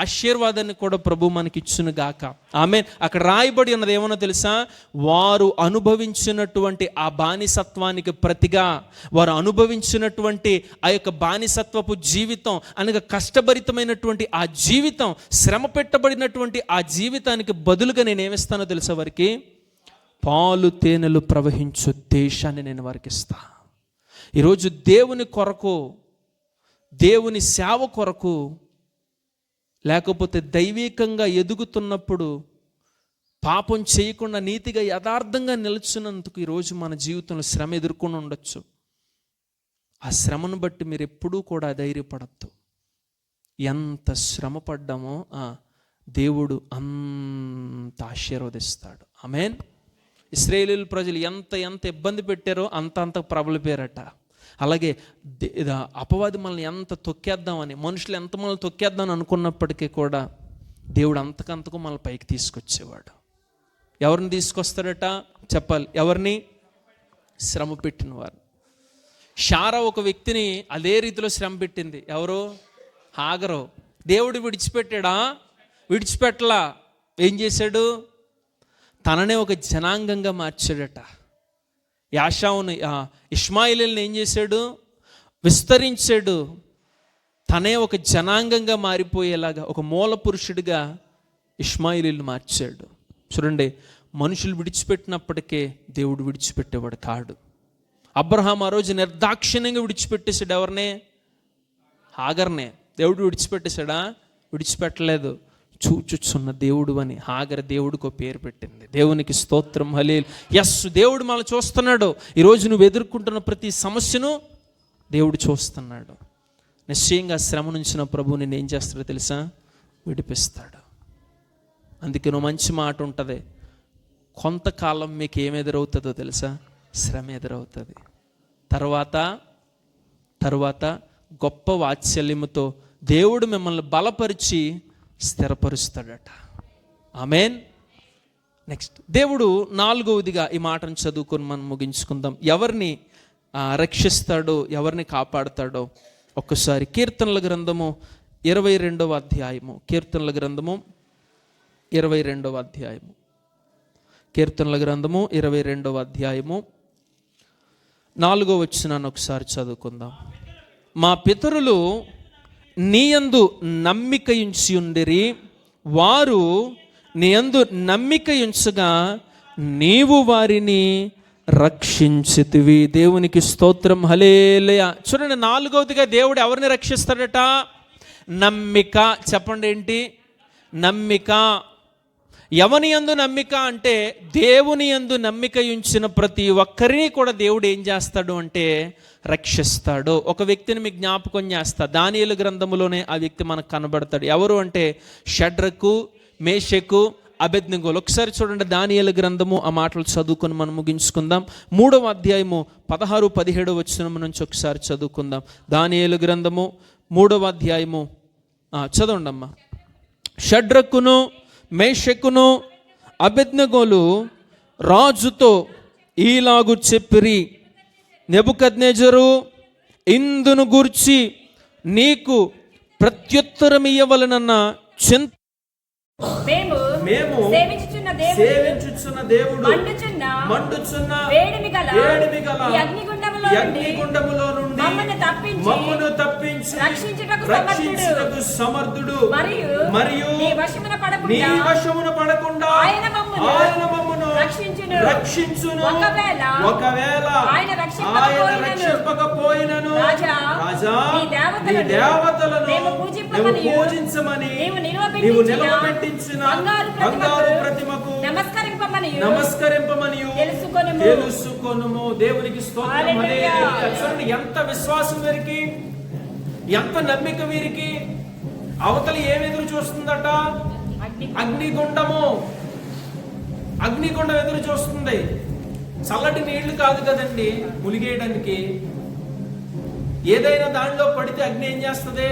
ఆశీర్వాదాన్ని కూడా ప్రభు మనకి ఇచ్చును గాక. ఆమేన్. అక్కడ రాయబడి ఉన్నది ఏమన్నా తెలుసా? వారు అనుభవించినటువంటి ఆ బానిసత్వానికి ప్రతిగా, వారు అనుభవించినటువంటి ఆ యొక్క బానిసత్వపు జీవితం అనగా కష్టభరితమైనటువంటి ఆ జీవితం, శ్రమ పెట్టబడినటువంటి ఆ జీవితానికి బదులుగా నేను ఏమిస్తానో తెలుసా? వారికి పాలు తేనెలు ప్రవహించు దేశాన్ని నేను వారికి ఇస్తా. ఈరోజు దేవుని కొరకు, దేవుని సేవ కొరకు, లేకపోతే దైవికంగా ఎదుగుతున్నప్పుడు పాపం చేయకుండా నీతిగా యథార్థంగా నిలుచున్నందుకు ఈరోజు మన జీవితంలో శ్రమ ఎదుర్కొని ఉండొచ్చు. ఆ శ్రమను బట్టి మీరు ఎప్పుడూ కూడా ధైర్యపడద్దు. ఎంత శ్రమ పడ్డామో దేవుడు అంత ఆశీర్వదిస్తాడు. ఆమేన్. ఇశ్రాయేలు ప్రజలు ఎంత ఇబ్బంది పెట్టారో అంత ప్రబలిపోయారట. అలాగే అపవాది మనల్ని ఎంత తొక్కేద్దామని, మనుషులు ఎంత మనల్ని తొక్కేద్దామని అనుకున్నప్పటికీ కూడా దేవుడు అంతకంతకు మనల్ని పైకి తీసుకొచ్చేవాడు. ఎవరిని తీసుకొస్తాడట? చెప్పాలి. ఎవరిని? శ్రమ పెట్టిన వారు. షారా ఒక వ్యక్తిని అదే రీతిలో శ్రమ పెట్టింది. ఎవరు? హాగరు. దేవుడు విడిచిపెట్టాడా? విడిచిపెట్టలా. ఏం చేశాడు? తననే ఒక జనాంగంగా మార్చాడట. యాషావును, ఇష్మాయిలీల్ని ఏం చేశాడు? విస్తరించాడు. తనే ఒక జనాంగంగా మారిపోయేలాగా, ఒక మూల పురుషుడిగా ఇష్మాయిలీల్ని మార్చాడు. చూడండి, మనుషులు విడిచిపెట్టినప్పటికే దేవుడు విడిచిపెట్టేవాడు కాడు. అబ్రహాం ఆ రోజు నిర్దాక్షిణ్యంగా విడిచిపెట్టేశాడు. ఎవరినే? హాగర్నే. దేవుడు విడిచిపెట్టేశాడా? విడిచిపెట్టలేదు. చూచుచున్న దేవుడు అని హాగర్ దేవుడికి ఒక పేరు పెట్టింది. దేవునికి స్తోత్రం, హల్లెలూయా. యస్, దేవుడు మనల్ని చూస్తున్నాడు. ఈరోజు నువ్వు ఎదుర్కొంటున్న ప్రతి సమస్యను దేవుడు చూస్తున్నాడు. నిశ్చయంగా శ్రమ నుంచి నా ప్రభువు నేను ఏం చేస్తాడో తెలుసా? విడిపిస్తాడు. అందుకే నువ్వు మంచి మాట ఉంటుంది, కొంతకాలం మీకు ఏం ఎదురవుతుందో తెలుసా? శ్రమ ఎదురవుతుంది. తర్వాత గొప్ప వాత్సల్యముతో దేవుడు మిమ్మల్ని బలపరిచి స్థిరపరుస్తాడట. ఆమేన్. నెక్స్ట్, దేవుడు నాలుగవదిగా ఈ మాటను చదువుకొని మనం ముగించుకుందాం. ఎవరిని రక్షిస్తాడో, ఎవరిని కాపాడుతాడో ఒక్కసారి కీర్తనల గ్రంథము 22వ అధ్యాయము, కీర్తనల గ్రంథము 22వ అధ్యాయము, కీర్తనల గ్రంథము 22వ అధ్యాయము 4వ వచనాన్ని ఒకసారి చదువుకుందాం. మా పితరులు నీయందు నమ్మిక ఉంచి ఉండిరి, వారు నీయందు నమ్మిక ఉంచగా నీవు వారిని రక్షించితివి. దేవునికి స్తోత్రం, హల్లెలూయా. చూడండి, నాలుగవదిగా దేవుడు ఎవరిని రక్షిస్తాడట? నమ్మిక. చెప్పండి, ఏంటి? నమ్మిక. ఎవని యందు నమ్మిక అంటే దేవుని యందు నమ్మిక ఉంచిన ప్రతి ఒక్కరిని కూడా దేవుడు ఏం చేస్తాడు అంటే రక్షిస్తాడు. ఒక వ్యక్తిని మీకు జ్ఞాపకం చేస్తా. దానియేలు గ్రంథములోనే ఆ వ్యక్తి మనకు కనబడతాడు. ఎవరు అంటే షడ్రకు, మేషకు, అబేద్నెగోలు. ఒకసారి చూడండి, దానియేలు గ్రంథము ఆ మాటలు చదువుకొని మనం ముగించుకుందాం. 3వ అధ్యాయము 16-17 వచనం నుంచి ఒకసారి చదువుకుందాం. దానియేలు గ్రంథము 3వ అధ్యాయము చదవండి అమ్మా. షడ్రక్కును, మేషకును, అబేద్నెగోలు రాజుతో ఈలాగు చెప్పిరి, నెబుకద్నెజరు, ఇందును గూర్చి నీకు ప్రత్యుత్తరం ఇయ్యవలెనన్న చింత మేము సేవించుచున్న దేవుడు మండుచున్న వేడిమి గల ఈ అగ్నిగుండములో నుండి మమ్మను తప్పించి రక్షించుటకు సమర్థుడు. మరియు నీ వశమున పడకుండా ఆయన మమ్మను రక్షించును. ఒకవేళ ఆయన రక్షింపకపోయినను రాజా నీ దేవతలను పూజించమని నీవు నిలవబెట్టించిన బంగారు ప్రతిమకు నమస్కరింపమని తెలుసుకొనుము. దేవునికి స్తోత్రం. ఎంత విశ్వాసం వీరికి, ఎంత నమ్మిక వీరికి. అవతల ఏం ఎదురు చూస్తుందట? అగ్నిగుండము. అగ్నిగుండం ఎదురు చూస్తుంది. చల్లటి నీళ్లు కాదు కదండి ములిగేయడానికి. ఏదైనా దానిలో పడితే అగ్ని ఏం చేస్తుంది?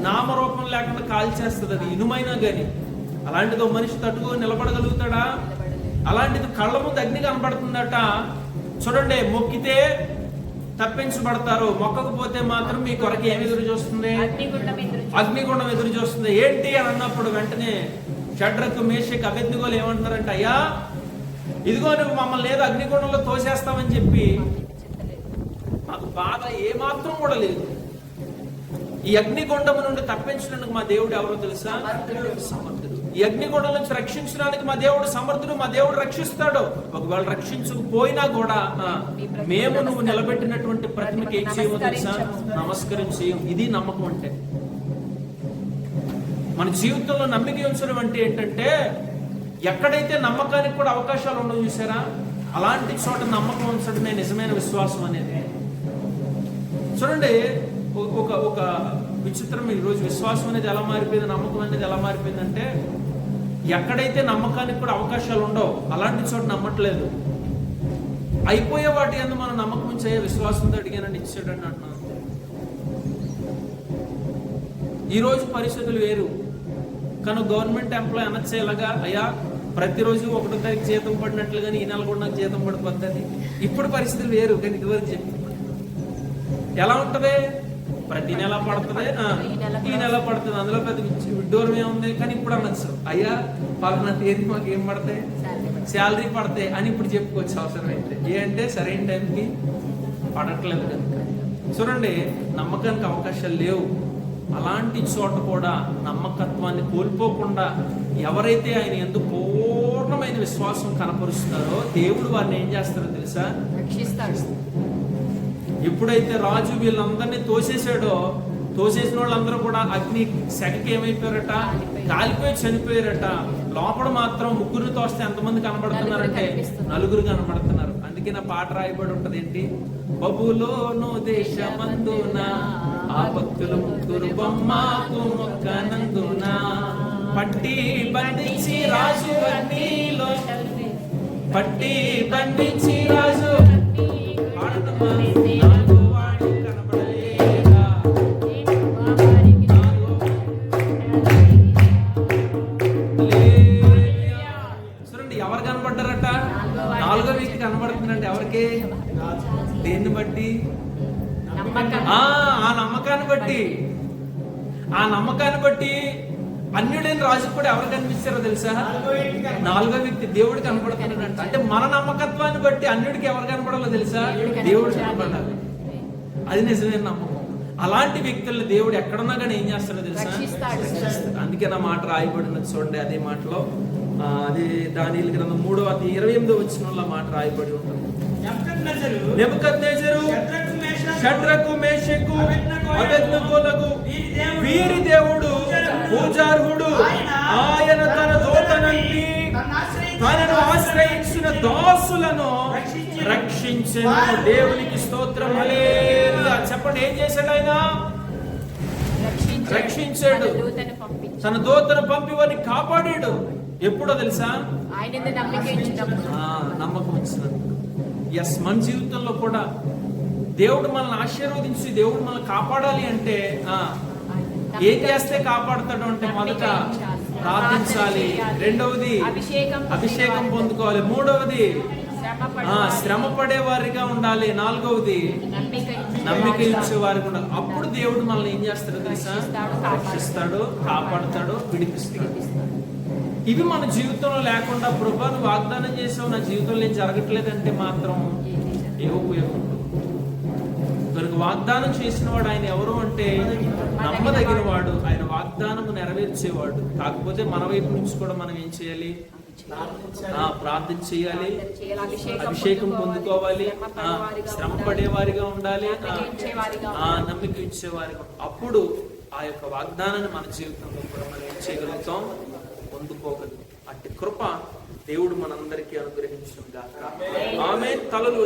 నామరూపం లేకుండా కాల్చేస్తుంది. అది ఇనుమైనా కానీ. అలాంటిది ఒక మనిషి తట్టుకొని నిలబడగలుగుతాడా? అలాంటిది కళ్ళ ముందు అగ్ని కనబడుతుందట. చూడండి, మొక్కితే తప్పించబడతారు, మొక్కకపోతే మాత్రం మీ కొరకు ఏమి ఎదురు చూస్తుంది? అగ్నిగుండం ఎదురు చూస్తుంది. ఏంటి అని అన్నప్పుడు వెంటనే షడ్రకు, మేషకు, అబేద్నెగోలు ఏమంటారంటే, అయ్యా ఇదిగో నువ్వు మమ్మల్ని ఏదో అగ్నిగుండంలో తోసేస్తామని చెప్పి మాకు బాధ ఏమాత్రం కూడా లేదు. ఈ అగ్నిగుండము నుండి తప్పించడానికి మా దేవుడు ఎవరో తెలుసా? సమర్థుడు. ఈ అగ్నిగుండం నుంచి రక్షించడానికి మా దేవుడు సమర్థుడు. మా దేవుడు రక్షిస్తాడు. ఒకవేళ రక్షించకపోయినా కూడా మేము నువ్వు నిలబెట్టినటువంటి ప్రతిమకి ఏం చేయమో తెలుసా? నమస్కరించి. ఇది నమ్మకం అంటే. మన జీవితంలో నమ్మిక ఉంచడం అంటే ఏంటంటే, ఎక్కడైతే నమ్మకానికి కూడా అవకాశాలు ఉండవు చూసారా, అలాంటి చోట నమ్మకం ఉంచడమే నిజమైన విశ్వాసం అనేది. చూడండి, ఒక విచిత్రం ఈరోజు విశ్వాసం అనేది ఎలా మారిపోయింది, నమ్మకం అనేది ఎలా మారిపోయిందంటే, ఎక్కడైతే నమ్మకానికి కూడా అవకాశాలు ఉండవు అలాంటి చోట నమ్మట్లేదు. అయిపోయే వాటి యందు మనం నమ్మకం చేయ విశ్వాసంతో అడిగానని ఇచ్చాడని అంటున్నాను. ఈరోజు పరిస్థితులు వేరు. కానీ గవర్నమెంట్ ఎంప్లాయ్ అనొచ్చేలాగా, అయ్యా ప్రతిరోజు 1వ తారీఖు జీతం పడినట్లుగాని ఈ నెల కూడా నాకు జీతం పడిపోతుంది. ఇప్పుడు పరిస్థితులు వేరు. కానీ ఇదివరకు చెప్పి ఎలా ఉంటుంది? ప్రతి నెల పడుతుంది, ఈ నెల పడుతుంది. అందులో పెద్ద విడ్డూరం ఏముంది? కానీ ఇప్పుడు అనొచ్చు, అయ్యా పలానా తేదీ మాకు ఏం పడతాయి, శాలరీ పడతాయి అని ఇప్పుడు చెప్పుకోవచ్చు అవసరమైతే. ఏంటంటే సరైన టైంకి పడట్లేదు కనుక. చూడండి, నమ్మకానికి అవకాశాలు లేవు. అలాంటి చోట కూడా నమ్మకత్వాన్ని కోల్పోకుండా ఎవరైతే ఆయన యందు పూర్ణమైన అద్భుతమైన విశ్వాసం కనపరుస్తారో దేవుడు వారిని ఏం చేస్తారో తెలుసా? రక్షిస్తాడు. ఎప్పుడైతే రాజు వీళ్ళందరినీ తోసేసాడో, తోసేసిన వాళ్ళందరూ కూడా అగ్ని సెగకి ఏమైపోయారట? కాలిపోయి చనిపోయారట. లోపల మాత్రం ముగ్గురు తోస్తే ఎంతమంది కనబడుతున్నారంటే నలుగురు కనబడుతున్నారు. అందుకే నా పాట రాయబడి ఉంటది ఏంటి? బబులోను దేశమందున ఆ భక్తులు ముగ్గురు బొమ్మకు మొక్కనందున పట్టి బంధించి రాజు అగ్నిలో, పట్టి బంధించి రాజు ఎవరు కనబడ్డారట? నాలుగో వ్యక్తి కనబడుతుందంటే ఎవరికి? దేన్ని బట్టి? ఆ నమ్మకాన్ని బట్టి. ఆ నమ్మకాన్ని బట్టి అన్యుడైన రాజు కూడా ఎవరు కనిపిస్తారో తెలుసా? నాలుగో వ్యక్తి దేవుడు కనపడుతున్నాడంట. అంటే మన నమ్మకత్వాన్ని బట్టి అన్యుడికి ఎవరు కనపడాలో తెలుసా? దేవుడు కనపడాలి. అది నిజమైన నమ్మకం. అలాంటి వ్యక్తులను దేవుడు ఎక్కడున్నా కానీ ఏం చేస్తాడో తెలుసా? అందుకే నా మాట రాయబడినది చూడండి. అదే మాటలో అదే దానియేలు గ్రంథం 3:28 వచనంలో మాట రాయబడి ఉంటుంది. నెబుకద్నెజరు షడ్రకు మేషకు అబేద్నెగోలకు వీరి దేవుడు పూజార్హుడు, ఆయన తన దూతనంటి తనను ఆశ్రయించిన దాసులను రక్షించెను. దేవునికి స్తోత్రం, హల్లెలూయా. చెప్పండి, ఏం చేశాడు ఆయన? రక్షించాడు. తన దూతను పంపి వారిని కాపాడాడు. ఎప్పుడో తెలుసా? నమ్మకం వచ్చినందుకు. ఎస్, మన జీవితంలో కూడా దేవుడు మనల్ని ఆశీర్వదించి దేవుడు మనల్ని కాపాడాలి అంటే ఏం చేస్తే కాపాడుతాడు అంటే, మొదట ప్రార్థించాలి, రెండవది అభిషేకం పొందుకోవాలి, మూడవది శ్రమ పడే వారిగా ఉండాలి, నాలుగవది నమ్మిక ఇచ్చే వారికి ఉండాలి. అప్పుడు దేవుడు మనల్ని ఏం చేస్తాడో తెలుసా? రక్షిస్తాడు, కాపాడుతాడు, విడిపిస్తాడు. ఇవి మన జీవితంలో లేకుండా ప్రభువా నువ్వు వాగ్దానం చేసావు నా జీవితంలో ఏం జరగట్లేదంటే మాత్రం ఏ ఉపయోగం? కనుక వాగ్దానం చేసిన వాడు ఆయన ఎవరు అంటే నమ్మదగిన వాడు, ఆయన వాగ్దానం నెరవేర్చేవాడు. కాకపోతే మన వైపు నుంచి కూడా మనం ఏం చేయాలి? ప్రార్థన చేయాలి, అభిషేకం పొందుకోవాలి, శ్రమ పడేవారిగా ఉండాలి, నమ్మిక ఇచ్చేవారిగా. అప్పుడు ఆ యొక్క వాగ్దానాన్ని మన జీవితంలో కూడా మనం ఏం చేయగలుగుతాం? పొందుకోగలుగుతాం. అట్టి కృప దేవుడు మనందరికీ అనుగ్రహించును గాక. ఆమేన్. తలలు